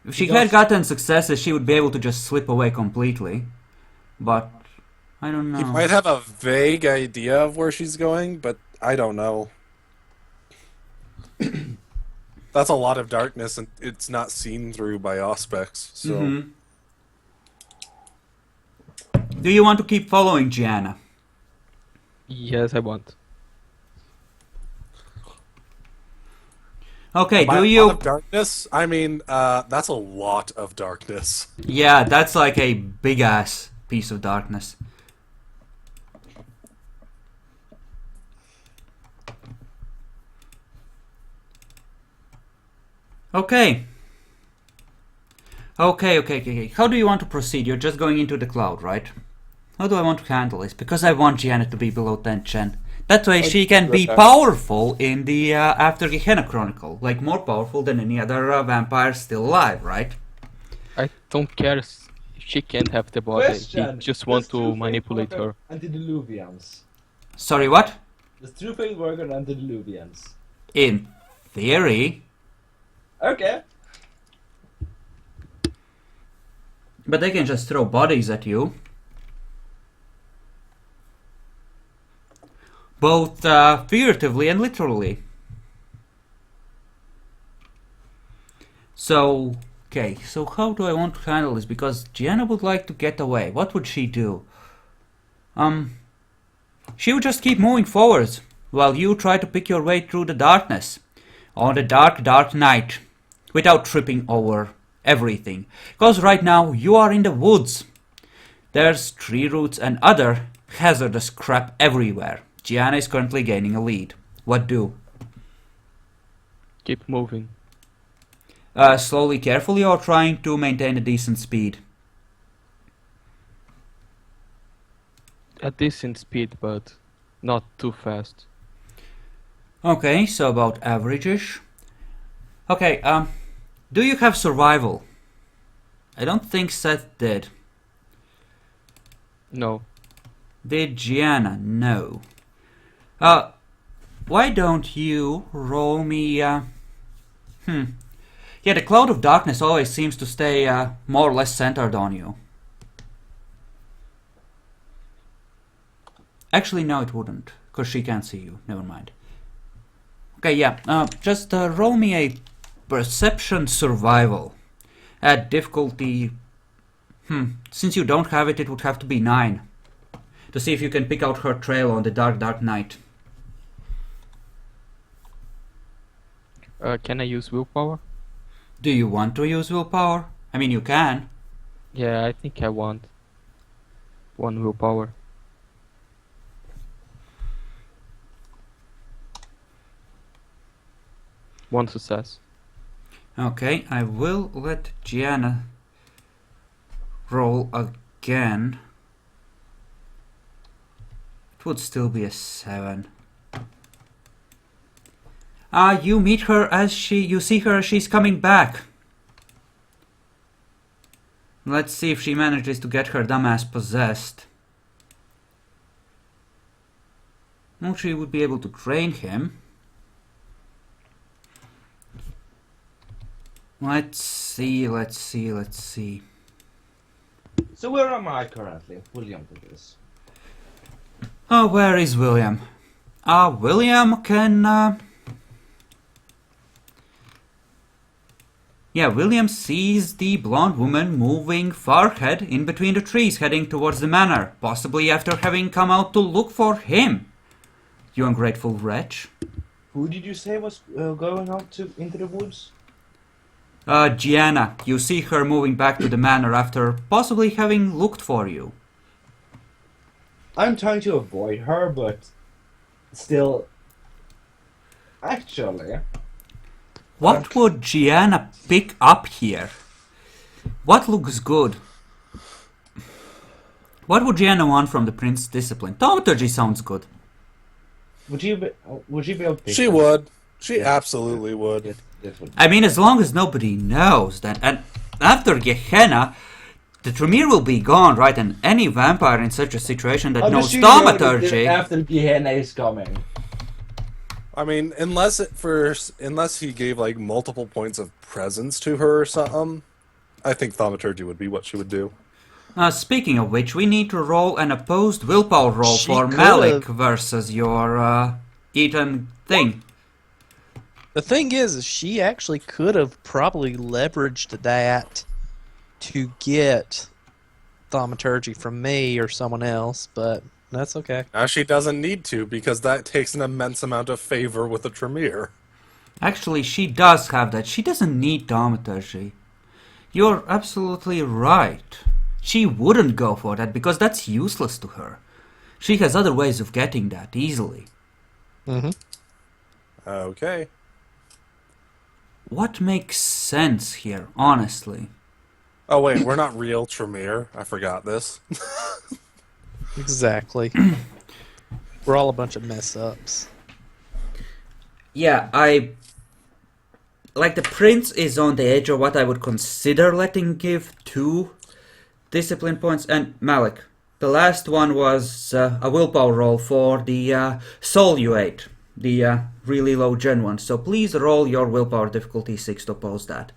Speaker 2: If she had gotten successes, she would be able to just slip away completely. But... I don't know.
Speaker 1: You might have a vague idea of where she's going, but I don't know. That's a lot of darkness, and it's not seen through by Auspex, so...
Speaker 2: Mhm. Do you want to keep following Gianna?
Speaker 5: Yes, I want.
Speaker 2: Okay,
Speaker 1: By
Speaker 2: do
Speaker 1: a
Speaker 2: you...
Speaker 1: lot of darkness? I mean, that's a lot of darkness.
Speaker 2: Yeah, that's like a big-ass piece of darkness. Okay. Okay. How do you want to proceed? You're just going into the cloud, right? How do I want to handle this? Because I want Gianna to be below 10 Chen. That way she can be powerful in the After Gehenna Chronicle. Like, more powerful than any other vampire still alive, right?
Speaker 5: I don't care if she can't have the body.
Speaker 4: Question.
Speaker 5: He just want
Speaker 4: Does
Speaker 5: to
Speaker 4: True
Speaker 5: manipulate
Speaker 4: Fate work
Speaker 5: her.
Speaker 4: on Antediluvians.
Speaker 2: Sorry, what?
Speaker 4: Does True Fate work on Antediluvians?
Speaker 2: In theory.
Speaker 4: Okay.
Speaker 2: But they can just throw bodies at you. Both figuratively and literally. So, okay, so how do I want to handle this? Because Gianna would like to get away. What would she do? She would just keep moving forwards while you try to pick your way through the darkness on the dark night without tripping over everything. Because right now you are in the woods. There's tree roots and other hazardous crap everywhere. Gianna is currently gaining a lead. What do?
Speaker 5: Keep moving.
Speaker 2: Slowly, carefully, or trying to maintain a decent speed?
Speaker 5: A decent speed, but not too fast.
Speaker 2: Okay, so about average-ish. Okay, do you have survival? I don't think Seth did.
Speaker 5: No.
Speaker 2: Did Gianna? No. Why don't you roll me, Yeah, the Cloud of Darkness always seems to stay, more or less centered on you. Actually, no, it wouldn't, because she can't see you. Never mind. Okay, yeah, just roll me a Perception Survival. At difficulty... since you don't have it, it would have to be 9. To see if you can pick out her trail on the dark night.
Speaker 5: Can I use willpower?
Speaker 2: Do you want to use willpower? I mean, you can.
Speaker 5: Yeah, I think I want 1 willpower. One success.
Speaker 2: Okay, I will let Gianna roll again. It would still be a 7. You meet her as you see her as she's coming back. Let's see if she manages to get her dumbass possessed. Well, she would be able to drain him. Let's see.
Speaker 4: So where am I currently? William did this.
Speaker 2: Oh, where is William? William can, Yeah, William sees the blonde woman moving far ahead in between the trees heading towards the manor, possibly after having come out to look for him. You ungrateful wretch.
Speaker 4: Who did you say was going out into the woods?
Speaker 2: Gianna, you see her moving back to the manor after possibly having looked for you.
Speaker 4: I'm trying to avoid her, but still... Actually...
Speaker 2: What would Gianna pick up here? What looks good? What would Gianna want from the Prince's discipline? Thaumaturgy sounds good.
Speaker 4: Would you be able to pick
Speaker 1: She
Speaker 4: them?
Speaker 1: would. She
Speaker 4: Yeah.
Speaker 1: absolutely would.
Speaker 4: That would.
Speaker 2: I mean, as long as nobody knows, then. And after Gehenna, the Tremere will be gone, right? And any vampire in such a situation that
Speaker 4: How
Speaker 2: knows
Speaker 4: does she know that
Speaker 2: thaumaturgy.
Speaker 4: after Gehenna is coming?
Speaker 1: I mean, unless he gave like multiple points of presence to her or something, I think thaumaturgy would be what she would do.
Speaker 2: Speaking of which, we need to roll an opposed willpower roll
Speaker 3: She
Speaker 2: for
Speaker 3: could've-
Speaker 2: Malik versus your Ethan thing.
Speaker 3: The thing is she actually could have probably leveraged that to get thaumaturgy from me or someone else, but that's okay.
Speaker 1: Now she doesn't need to because that takes an immense amount of favor with the Tremere.
Speaker 2: Actually, she does have that. She doesn't need thaumaturgy. You're absolutely right. She wouldn't go for that because that's useless to her. She has other ways of getting that easily.
Speaker 3: Mm-hmm.
Speaker 1: Okay.
Speaker 2: What makes sense here, honestly?
Speaker 1: Oh wait, we're not real Tremere. I forgot this.
Speaker 3: Exactly. We're all a bunch of mess ups.
Speaker 2: Yeah, like the Prince is on the edge of what I would consider letting give 2 discipline points. And Malik, the last one was a willpower roll for the soul you ate, the really low gen one. So please roll your willpower difficulty 6 to oppose that.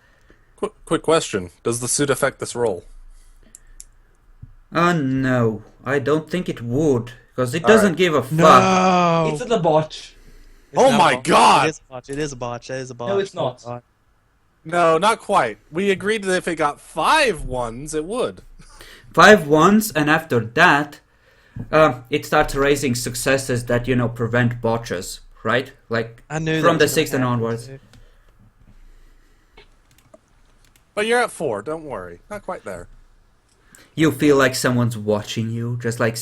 Speaker 1: Quick question: does the suit affect this roll?
Speaker 2: No, I don't think it would, because it doesn't give a fuck.
Speaker 3: No!
Speaker 4: It's the botch.
Speaker 1: Oh my God!
Speaker 3: It is a botch. It is a botch. It is a botch.
Speaker 4: No, it's not.
Speaker 1: No, not quite. We agreed that if it got 5 ones, it would.
Speaker 2: 5 ones, and after that, it starts raising successes that, prevent botches, right? Like,
Speaker 3: I knew
Speaker 2: from
Speaker 3: that
Speaker 2: the
Speaker 3: was gonna
Speaker 2: 6th and
Speaker 3: happen,
Speaker 2: onwards.
Speaker 3: too.
Speaker 1: But you're at 4. Don't worry. Not quite there.
Speaker 2: You feel like someone's watching you, just like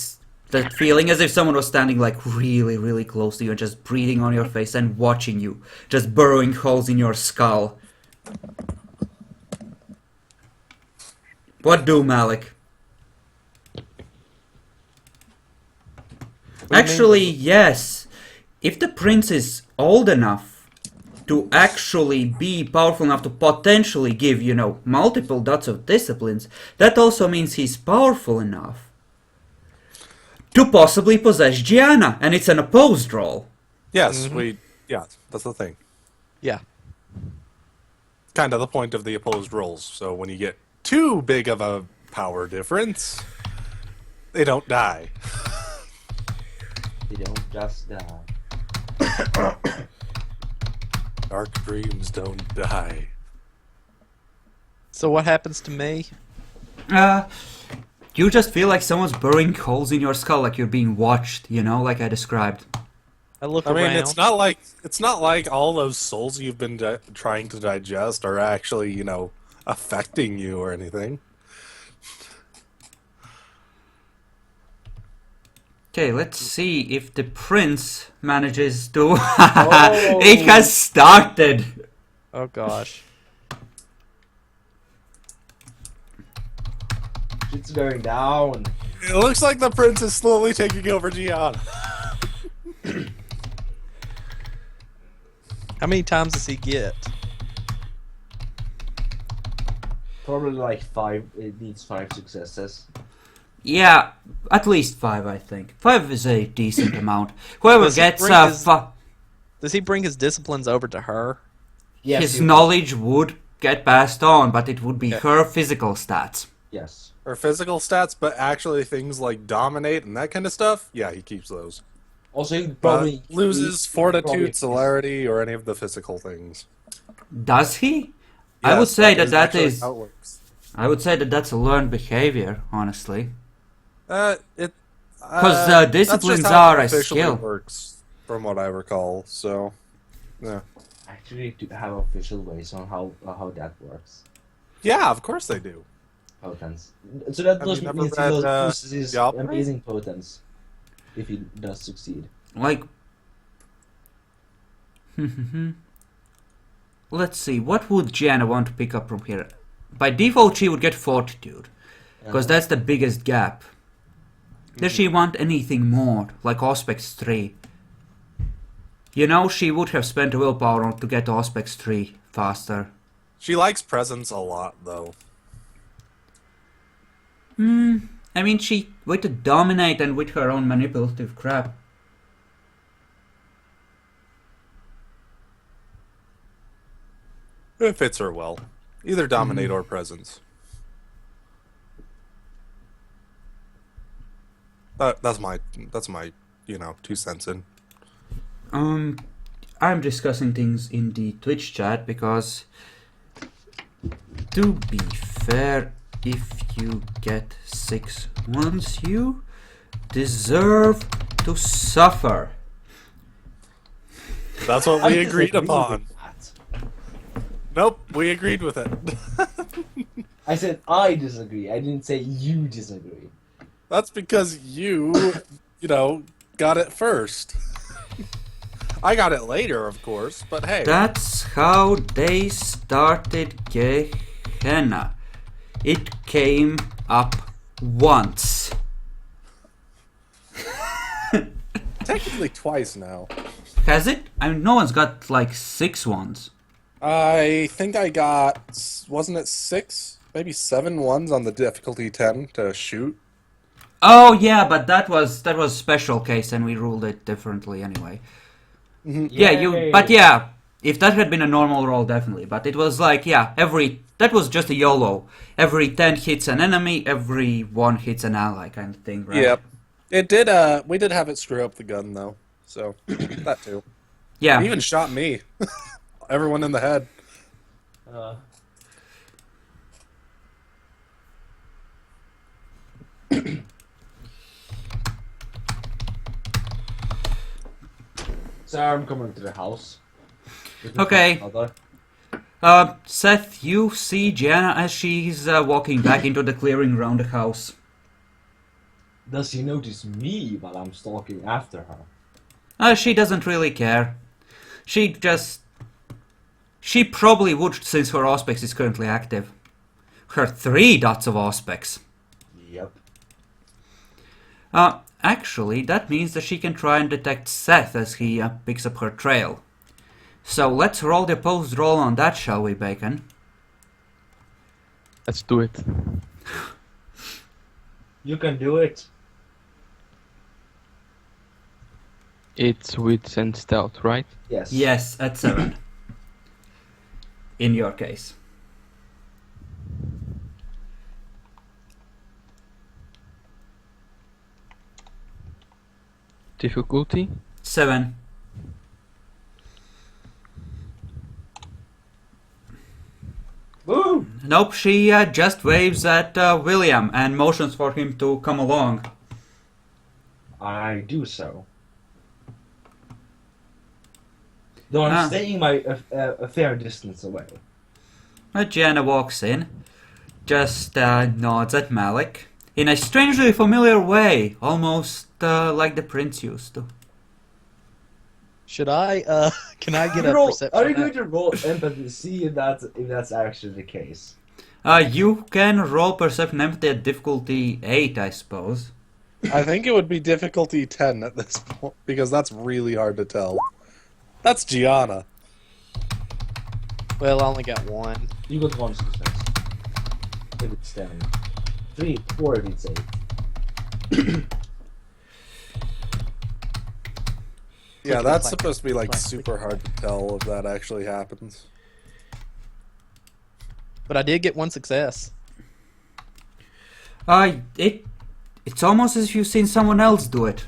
Speaker 2: that feeling as if someone was standing like really, really close to you and just breathing on your face and watching you, just burrowing holes in your skull. What do, Malik?
Speaker 3: What do you
Speaker 2: Actually,
Speaker 3: mean?
Speaker 2: yes. If the prince is old enough to actually be powerful enough to potentially give, multiple dots of disciplines, that also means he's powerful enough to possibly possess Gianna, and it's an opposed roll.
Speaker 1: Yes, that's the thing.
Speaker 3: Yeah.
Speaker 1: Kind of the point of the opposed rolls. So when you get too big of a power difference, they don't die.
Speaker 4: They don't just die.
Speaker 1: Dark dreams don't die.
Speaker 3: So what happens to me?
Speaker 2: You just feel like someone's burrowing holes in your skull, like you're being watched, like I described.
Speaker 3: I look
Speaker 1: I mean,
Speaker 3: around.
Speaker 1: it's not like all those souls you've been trying to digest are actually, affecting you or anything.
Speaker 2: Okay, let's see if the prince manages to... It has started!
Speaker 3: Oh gosh.
Speaker 4: It's going down.
Speaker 1: It looks like the prince is slowly taking over Gianna.
Speaker 3: How many times does he get?
Speaker 4: Probably like 5. It needs 5 successes.
Speaker 2: Yeah, at least 5, I think. 5 is a decent amount. Whoever
Speaker 3: Does he
Speaker 2: gets
Speaker 3: bring Does he bring his disciplines over to her?
Speaker 4: Yes.
Speaker 2: his
Speaker 4: you-
Speaker 2: knowledge would get passed on, but it would be
Speaker 3: Okay.
Speaker 2: her physical stats.
Speaker 4: Yes.
Speaker 1: Or physical stats, but actually things like dominate and that kind of stuff, yeah, he keeps those.
Speaker 4: Also, he probably
Speaker 1: Loses
Speaker 4: he-
Speaker 1: fortitude,
Speaker 4: probably-
Speaker 1: celerity, or any of the physical things.
Speaker 2: Does he? I would
Speaker 1: Yes,
Speaker 2: say
Speaker 1: is
Speaker 2: that
Speaker 1: actually
Speaker 2: is...
Speaker 1: how it works.
Speaker 2: I would say that that's a learned behavior, honestly.
Speaker 1: Because
Speaker 2: disciplines are a skill.
Speaker 1: Works, from what I recall. So, yeah,
Speaker 4: Actually, to have official ways on how that works.
Speaker 1: yeah, of course they do.
Speaker 4: Potence. So that
Speaker 1: Have you never
Speaker 4: means he
Speaker 1: read,
Speaker 4: loses his
Speaker 1: The Opera?
Speaker 4: amazing potence if he does succeed.
Speaker 2: Like... let's see, what would Gianna want to pick up from here? By default, she would get Fortitude, because that's the biggest gap. Does she want anything more, like Auspex 3? You know, she would have spent a willpower on to get Auspex 3 faster.
Speaker 1: She likes presence a lot, though.
Speaker 2: I mean, she with to dominate and with her own manipulative crap.
Speaker 1: It fits her well. Either dominate or presence. That's my 2 cents in.
Speaker 2: I'm discussing things in the Twitch chat because, to be fair, if you get 6 wounds, you deserve to suffer.
Speaker 1: That's what
Speaker 4: I
Speaker 1: we agreed
Speaker 4: disagree
Speaker 1: upon.
Speaker 4: with that.
Speaker 1: Nope, we agreed with it.
Speaker 4: I said I disagree. I didn't say you disagree.
Speaker 1: That's because you got it first. I got it later, of course, but hey.
Speaker 2: That's how they started Gehenna. It came up once.
Speaker 1: Technically twice now.
Speaker 2: Has it? I mean, no one's got like 6 ones.
Speaker 1: I think I got, wasn't it 6? Maybe 7 ones on the difficulty 10 to shoot.
Speaker 2: Oh yeah, but that was special case and we ruled it differently anyway.
Speaker 4: Yay.
Speaker 2: But yeah, if that had been a normal roll, definitely. But it was like, yeah, that was just a YOLO. Every 10 hits an enemy, every 1 hits an ally kind of thing, right?
Speaker 1: Yep. It did, we did have it screw up the gun, though. So, that too.
Speaker 2: Yeah.
Speaker 1: It even shot me. Everyone in the head.
Speaker 4: So I'm coming to the house.
Speaker 2: Okay. Seth, you see Gianna as she's walking back into the clearing around the house.
Speaker 4: Does he notice me while I'm stalking after her?
Speaker 2: She doesn't really care. She probably would, since her Auspex is currently active. Her 3 dots of Auspex.
Speaker 4: Yep.
Speaker 2: Actually, that means that she can try and detect Seth as he picks up her trail. So let's roll the opposed roll on that, shall we, Bacon?
Speaker 5: Let's do it.
Speaker 4: You can do it.
Speaker 5: It's wits and stealth, right?
Speaker 4: Yes.
Speaker 2: Yes, at 7. In your case.
Speaker 5: Difficulty?
Speaker 2: 7.
Speaker 4: Woo!
Speaker 2: Nope, she just waves at William and motions for him to come along.
Speaker 4: I do so. Though I'm staying a fair distance away.
Speaker 2: Gianna walks in, just nods at Malik in a strangely familiar way, almost like the prince used to.
Speaker 3: Should I? Can I get a perception?
Speaker 4: Are you going to roll empathy to see if that's actually the case?
Speaker 2: You can roll perception empathy at difficulty 8, I suppose.
Speaker 1: I think it would be difficulty 10 at this point, because that's really hard to tell. That's Gianna.
Speaker 3: Well, I only got 1.
Speaker 4: You got 1 success. If it's 10. 3, 4 if it's 8.
Speaker 1: Yeah, that's supposed to be like super hard to tell if that actually happens.
Speaker 3: But I did get 1 success.
Speaker 2: It's almost as if you've seen someone else do it.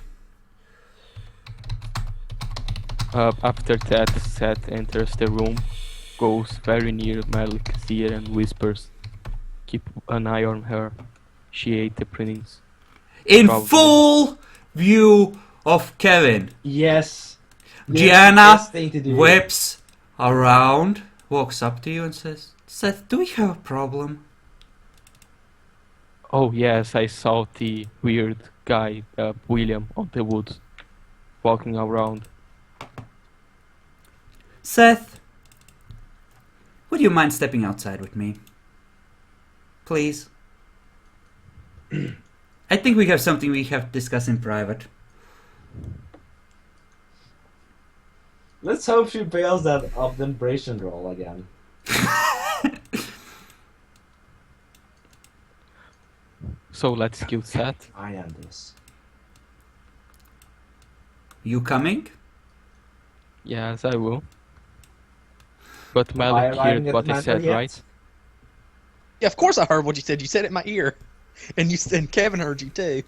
Speaker 5: After that, Seth enters the room, goes very near Malik's ear and whispers, "Keep an eye on her. She ate the prince."
Speaker 2: In
Speaker 5: Probably.
Speaker 2: full view of Kevin.
Speaker 4: Yes.
Speaker 2: Gianna
Speaker 4: Yes, thing to do.
Speaker 2: whips around, walks up to you and says, "Seth, do we have a problem?"
Speaker 5: Oh yes, I saw the weird guy, William, on the woods, walking around.
Speaker 2: Seth, Would you mind stepping outside with me? Please? I think we have something we have to discuss in private.
Speaker 4: Let's hope she fails that obtemptation roll again.
Speaker 5: So let's kill Seth.
Speaker 4: I am this.
Speaker 2: You coming?
Speaker 5: Yes, I will. But
Speaker 4: Am I
Speaker 5: Malik
Speaker 4: arriving
Speaker 5: heard
Speaker 4: at
Speaker 5: what
Speaker 4: the
Speaker 5: I
Speaker 4: manor
Speaker 5: said,
Speaker 4: yet?
Speaker 5: right?
Speaker 3: Yeah, of course I heard what you said. You said it in my ear, and Kevin heard you too.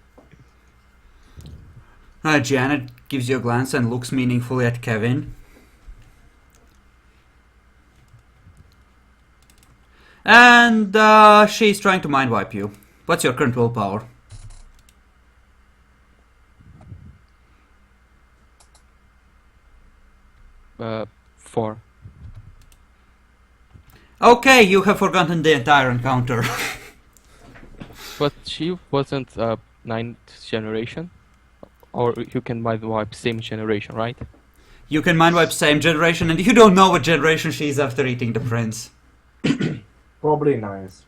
Speaker 2: Janet gives you a glance and looks meaningfully at Kevin. And she's trying to mind wipe you. What's your current willpower?
Speaker 5: Uh, 4.
Speaker 2: Okay, you have forgotten the entire encounter.
Speaker 5: But she wasn't 9th generation? Or you can mind wipe same generation, right?
Speaker 2: You can mind wipe same generation, and you don't know what generation she is after eating the prince.
Speaker 4: Probably nice.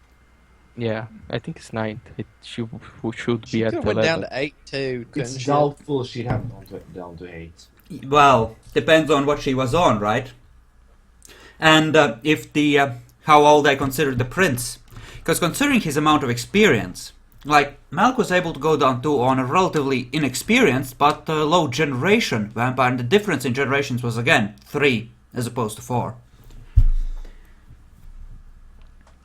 Speaker 5: Yeah, I think it's 9th. She should
Speaker 3: She
Speaker 5: be at
Speaker 3: could have went down
Speaker 5: 11.
Speaker 3: to 8 too.
Speaker 4: It's
Speaker 3: Couldn't she?
Speaker 4: doubtful she'd have down to 8.
Speaker 2: Well, depends on what she was on, right? And if the how old I consider the prince, because considering his amount of experience, like Malk was able to go down to on a relatively inexperienced but low generation vampire, and the difference in generations was again 3 as opposed to 4.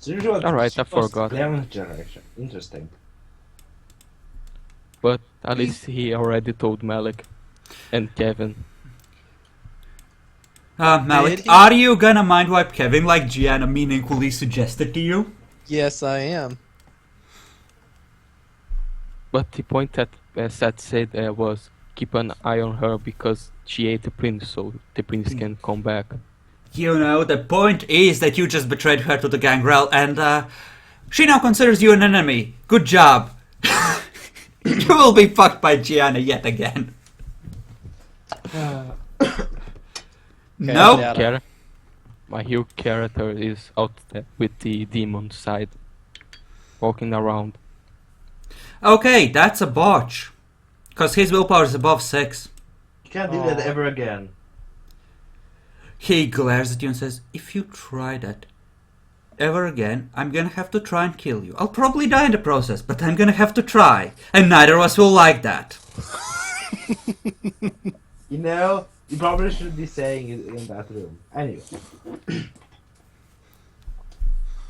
Speaker 4: So usually
Speaker 5: Alright, I
Speaker 4: she was
Speaker 5: forgot.
Speaker 4: 11th generation. Interesting.
Speaker 5: But at least he already told Malik and Kevin.
Speaker 2: Malik,
Speaker 3: Did he?
Speaker 2: are you gonna mind wipe Kevin like Gianna meaningfully suggested to you?
Speaker 3: Yes, I am.
Speaker 5: But the point that Seth said was keep an eye on her because she ate the prince, so the prince can come back.
Speaker 2: You know, the point is that you just betrayed her to the gangrel, and she now considers you an enemy. Good job. You will be fucked by Gianna yet again. Nope.
Speaker 3: Yeah.
Speaker 5: My hero character is out there with the demon side, walking around.
Speaker 2: Okay, that's a botch. Because his willpower is above 6.
Speaker 4: You can't do that ever again.
Speaker 2: He glares at you and says, if you try that ever again, I'm gonna have to try and kill you. I'll probably die in the process, but I'm gonna have to try. And neither of us will like that.
Speaker 4: You know, you probably should be saying it in that room. Anyway.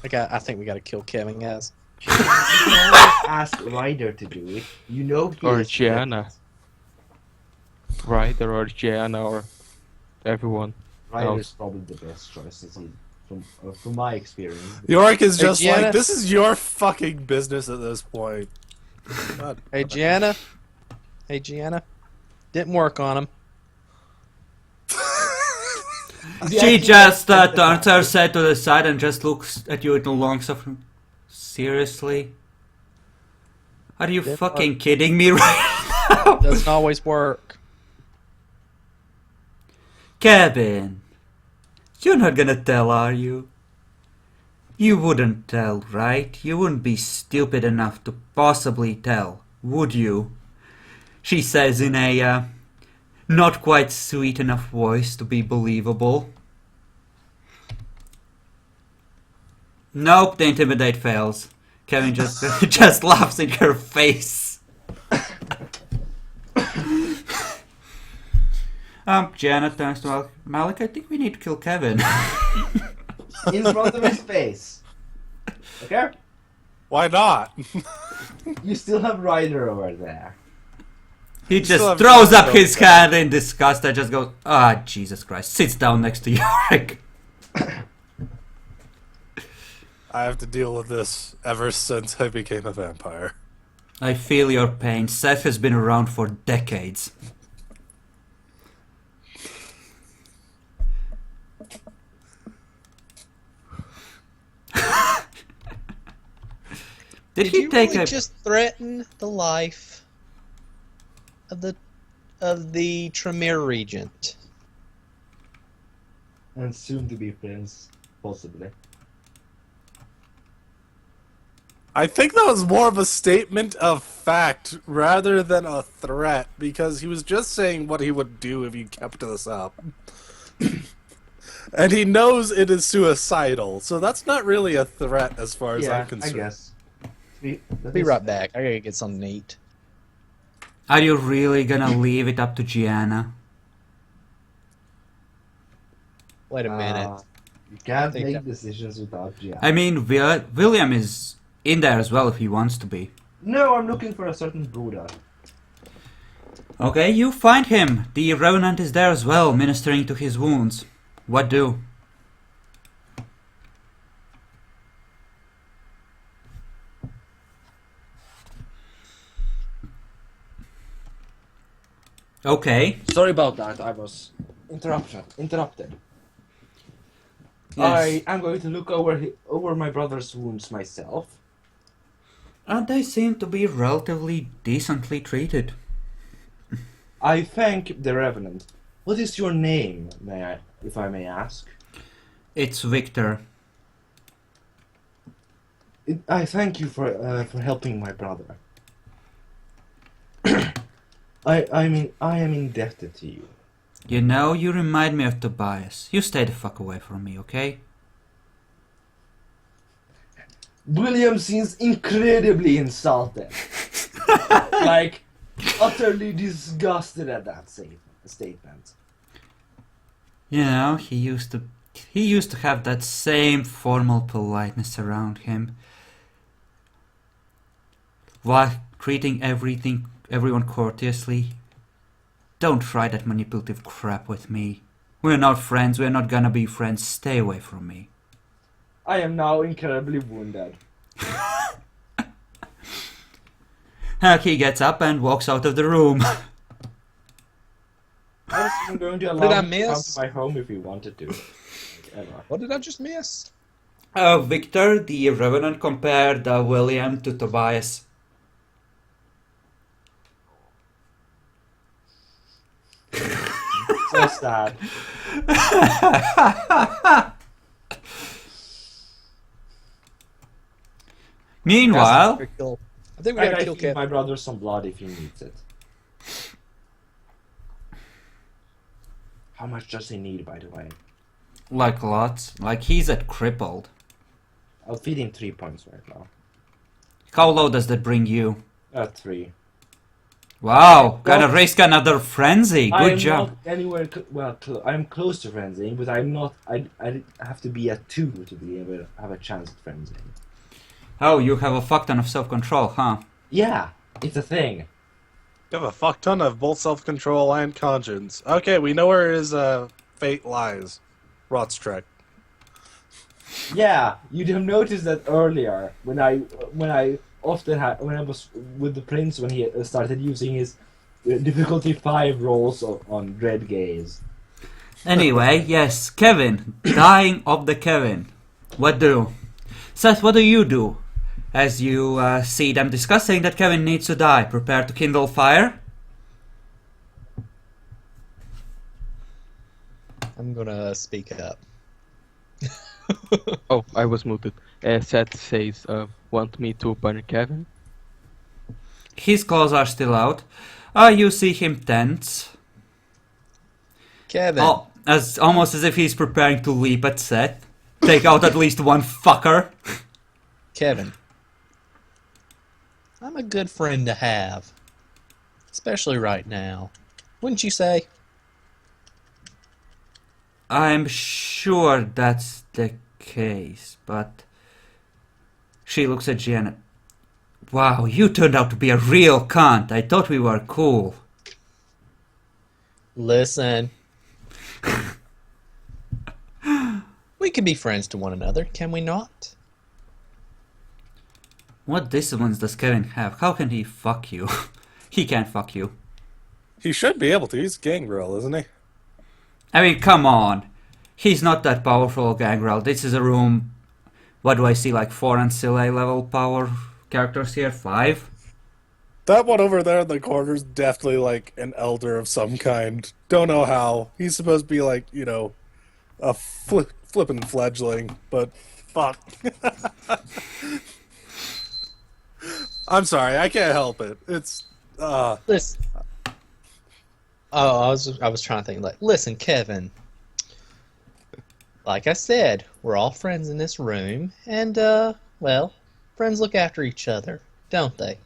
Speaker 3: I think we gotta kill Kevin, guys.
Speaker 4: You can always ask Ryder to do it. You know he
Speaker 5: Or
Speaker 4: is
Speaker 5: Gianna. Ryder or Gianna or everyone.
Speaker 4: Ryder's probably the best choice from my experience.
Speaker 1: Yorick is
Speaker 3: Hey,
Speaker 1: just
Speaker 3: Gianna?
Speaker 1: like, this is your fucking business at this point. God.
Speaker 3: Hey, Gianna. Hey, Gianna. Didn't work on him.
Speaker 2: She just turns her head to the side and just looks at you with a long suffering. Seriously? Are you
Speaker 3: Didn't
Speaker 2: fucking kidding me right now?
Speaker 3: Doesn't always work.
Speaker 2: Kevin, you're not gonna tell, are you? You wouldn't tell, right? You wouldn't be stupid enough to possibly tell, would you? She says in a not quite sweet enough voice to be believable. Nope, the intimidate fails. Kevin just just laughs in her face. Janet turns to Malik. I think we need to kill Kevin.
Speaker 4: In front of his face. Okay?
Speaker 1: Why not?
Speaker 4: You still have Ryder over there.
Speaker 2: He
Speaker 1: still
Speaker 2: just
Speaker 1: have
Speaker 2: throws
Speaker 1: Kevin
Speaker 2: up his
Speaker 1: over
Speaker 2: hand in disgust and just goes, ah, Jesus Christ. Sits down next to Yorick.
Speaker 1: I have to deal with this ever since I became a vampire.
Speaker 2: I feel your pain. Seth has been around for decades. Did he
Speaker 3: you
Speaker 2: take
Speaker 3: really
Speaker 2: a...
Speaker 3: just threaten the life of the Tremere Regent?
Speaker 4: And soon to be prince. Possibly.
Speaker 1: I think that was more of a statement of fact rather than a threat, because he was just saying what he would do if you kept this up. And he knows it is suicidal, so that's not really a threat as far as
Speaker 4: Yeah,
Speaker 1: I'm concerned.
Speaker 4: I guess.
Speaker 3: Be right back. I gotta get something to eat.
Speaker 2: Are you really gonna leave it up to Gianna?
Speaker 3: Wait a minute.
Speaker 4: You can't
Speaker 3: think
Speaker 4: make
Speaker 3: that-
Speaker 4: decisions without Gia.
Speaker 2: I mean, William is in there as well if he wants to be.
Speaker 4: No, I'm looking for a certain Buddha.
Speaker 2: Okay, you find him. The Revenant is there as well, ministering to his wounds. What do? Okay.
Speaker 4: Sorry about that. I was interrupted.
Speaker 2: Yes.
Speaker 4: I am going to look over my brother's wounds myself.
Speaker 2: And they seem to be relatively decently treated.
Speaker 4: I thank the Revenant. What is your name, if I may ask?
Speaker 2: It's Victor.
Speaker 4: I thank you for helping my brother. I mean, I am indebted to you.
Speaker 2: You know, you remind me of Tobias. You stay the fuck away from me, okay?
Speaker 4: William seems incredibly insulted. Like, utterly disgusted at that statement.
Speaker 2: You know, he used to have that same formal politeness around him, while treating everyone courteously. Don't try that manipulative crap with me. We're not friends, we're not gonna be friends, stay away from me.
Speaker 4: I am now incredibly wounded.
Speaker 2: He gets up and walks out of the room.
Speaker 4: I was even going to
Speaker 3: Did
Speaker 4: allow
Speaker 3: I
Speaker 4: him to come
Speaker 3: miss?
Speaker 4: to my home if he wanted to. Like, ever.
Speaker 3: What did I just miss?
Speaker 2: Victor, the Revenant, compared William to Tobias.
Speaker 4: So sad.
Speaker 2: Meanwhile,
Speaker 3: I think we
Speaker 4: I
Speaker 3: gotta
Speaker 4: gotta
Speaker 3: kill
Speaker 4: give
Speaker 3: Kevin.
Speaker 4: my brother some blood if he needs it. How much does he need, by the way?
Speaker 2: like lots, like he's at crippled.
Speaker 4: I'll feed him 3 points right now.
Speaker 2: How low does that bring you?
Speaker 4: 3.
Speaker 2: Wow, gonna
Speaker 4: Well,
Speaker 2: risk another frenzy.
Speaker 4: I
Speaker 2: Good
Speaker 4: am
Speaker 2: job.
Speaker 4: not anywhere. I'm close to frenzying, but I'm not. I have to be at 2 to be able to have a chance at frenzying.
Speaker 2: Oh, you have a fuck ton of self-control, huh?
Speaker 4: Yeah, it's a thing.
Speaker 1: You have a fuck ton of both self-control and conscience. Okay, we know where his fate lies. Rot's Trek.
Speaker 4: Yeah, you'd have noticed that earlier when I often had when I was with the prince when he started using his difficulty 5 rolls on Dread Gaze.
Speaker 2: Anyway, yes, Kevin. Dying of the Kevin. What do? Seth, what do you do? As you see them discussing that Kevin needs to die, prepare to kindle fire?
Speaker 3: I'm gonna speak up.
Speaker 5: Oh, I was muted. Seth says, want me to burn Kevin?
Speaker 2: His claws are still out. You see him tense.
Speaker 3: Kevin.
Speaker 2: Oh, almost as if he's preparing to leap at Seth. Take out at least one fucker.
Speaker 3: Kevin. I'm a good friend to have. Especially right now. Wouldn't you say?
Speaker 2: I'm sure that's the case, but... She looks at Janet. Wow, you turned out to be a real cunt. I thought we were cool.
Speaker 3: Listen. We can be friends to one another, can we not?
Speaker 2: What disciplines does Kevin have? How can he fuck you? He can't fuck you.
Speaker 1: He should be able to. He's Gangrel, isn't he?
Speaker 2: I mean, come on. He's not that powerful, Gangrel. This is a room... What do I see, like 4 ancillary level power characters here? 5?
Speaker 1: That one over there in the corner's definitely like an elder of some kind. Don't know how. He's supposed to be like, you know, a flippin' fledgling, but fuck. I'm sorry, I can't help it. It's
Speaker 3: Listen. Oh, I was trying to think. Like, listen, Kevin. Like I said, we're all friends in this room, and well, friends look after each other, don't they?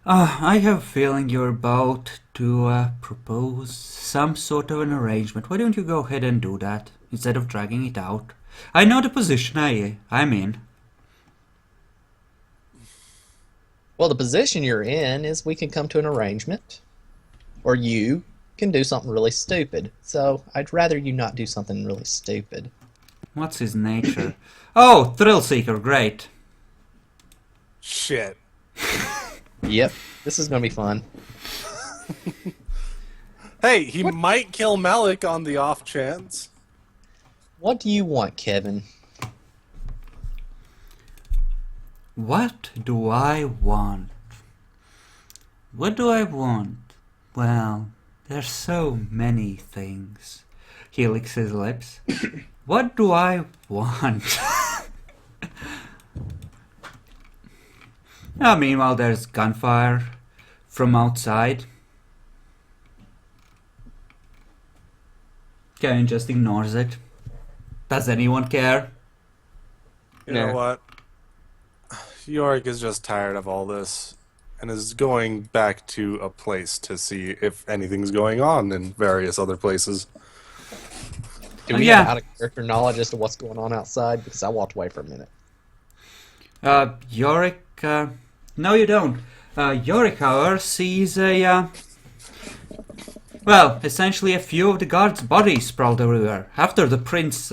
Speaker 2: I have a feeling you're about to propose some sort of an arrangement. Why don't you go ahead and do that instead of dragging it out? I know the position I'm in.
Speaker 3: Well, the position you're in is we can come to an arrangement, or you can do something really stupid. So I'd rather you not do something really stupid.
Speaker 2: What's his nature? Oh, thrill seeker, great.
Speaker 1: shit.
Speaker 3: Yep, this is gonna be fun.
Speaker 1: Hey, he might kill Malik on the off chance.
Speaker 3: What do you want, Kevin?
Speaker 2: What do I want? What do I want? Well, there's so many things. He licks his lips. What do I want? Meanwhile, there's gunfire from outside. Kevin just ignores it. Does anyone care?
Speaker 1: You know
Speaker 5: Nah.
Speaker 1: what? Yorick is just tired of all this and is going back to a place to see if anything's going on in various other places.
Speaker 3: Do we
Speaker 2: Yeah.
Speaker 3: have out of character knowledge as to what's going on outside? Because I walked away for a minute.
Speaker 2: Yorick, no you don't. Yorick, however, sees well, essentially a few of the guards' bodies sprawled everywhere. After the prince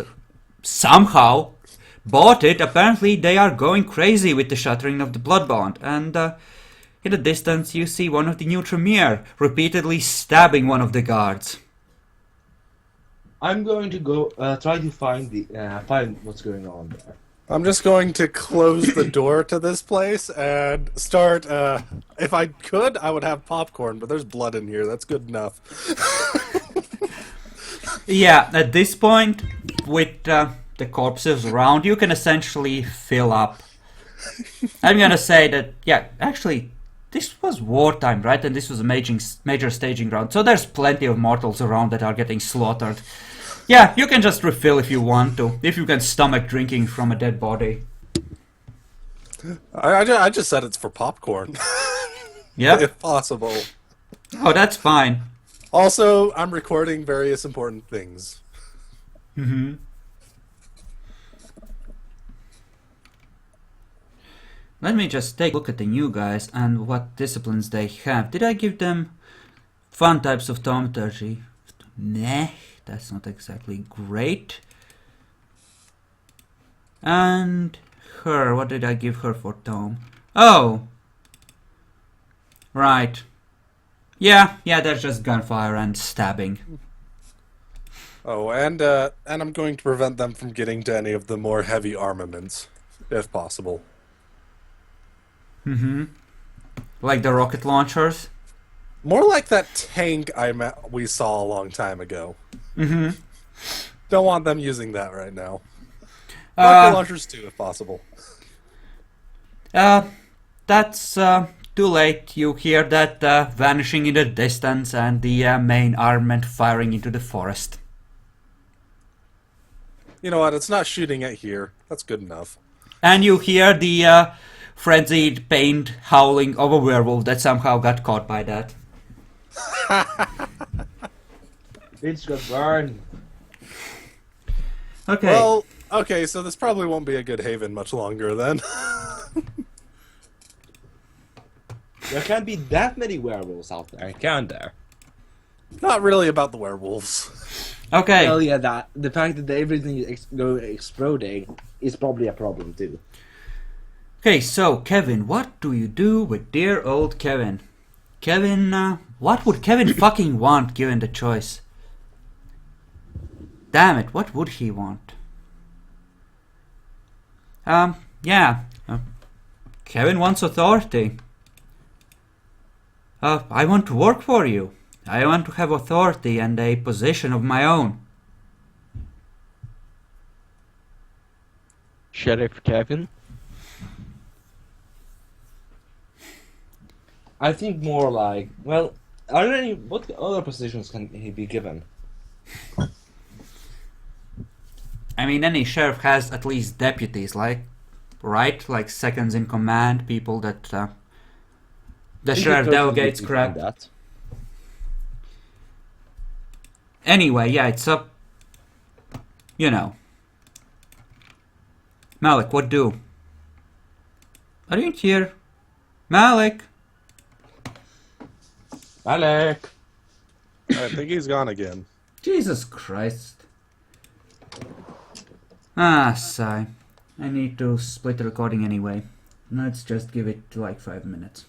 Speaker 2: somehow bought it, apparently they are going crazy with the shattering of the blood bond. And in the distance you see one of the new Tremere repeatedly stabbing one of the guards.
Speaker 4: I'm going to go try to find what's going on there.
Speaker 1: I'm just going to close the door to this place and start. If I could, I would have popcorn, but there's blood in here. That's good enough.
Speaker 2: Yeah, at this point, with the corpses around, you can essentially fill up. I'm gonna say that, yeah, actually, this was wartime, right? And this was a major staging ground, so there's plenty of mortals around that are getting slaughtered. Yeah, you can just refill if you want to, if you can stomach drinking from a dead body.
Speaker 1: I just said it's for popcorn,
Speaker 2: Yep.
Speaker 1: if possible.
Speaker 2: Oh, that's fine.
Speaker 1: Also, I'm recording various important things.
Speaker 2: Mm-hmm. Let me just take a look at the new guys and what disciplines they have. Did I give them fun types of thaumaturgy? Nah, that's not exactly great. And her, what did I give her for tome? Oh! Right. Yeah, there's just gunfire and stabbing.
Speaker 1: Oh, and I'm going to prevent them from getting to any of the more heavy armaments, if possible.
Speaker 2: Mm-hmm. Like the rocket launchers?
Speaker 1: More like that tank we saw a long time ago.
Speaker 2: Mm-hmm.
Speaker 1: Don't want them using that right now. Rocket launchers too, if possible.
Speaker 2: That's too late. You hear that vanishing in the distance and the main armament firing into the forest.
Speaker 1: You know what? It's not shooting at here. That's good enough.
Speaker 2: And you hear the frenzied, pained howling of a werewolf that somehow got caught by that.
Speaker 4: It's got burned.
Speaker 2: Okay.
Speaker 1: Well, okay, so this probably won't be a good haven much longer then.
Speaker 4: There can't be that many werewolves out there, can there?
Speaker 1: Not really about the werewolves.
Speaker 2: Okay.
Speaker 4: Well, yeah, that the fact that everything is exploding is probably a problem too.
Speaker 2: Okay, so Kevin, what do you do with dear old Kevin? Kevin, what would Kevin fucking want given the choice? Damn it, what would he want? Yeah. Kevin wants authority. I want to work for you. I want to have authority and a position of my own.
Speaker 5: Sheriff Kevin?
Speaker 4: I think more like, well, are there any, what other positions can he be given?
Speaker 2: I mean, any sheriff has at least deputies, right? Like seconds in command, people that the
Speaker 4: He
Speaker 2: sheriff
Speaker 4: could
Speaker 2: delegates
Speaker 4: totally
Speaker 2: crap.
Speaker 4: do that.
Speaker 2: Anyway, yeah, it's up. You know. Malik, what do? Are you in here? Malik!
Speaker 4: Alec!
Speaker 1: I think he's gone again.
Speaker 2: Jesus Christ. Ah, sigh. I need to split the recording anyway. Let's just give it like 5 minutes.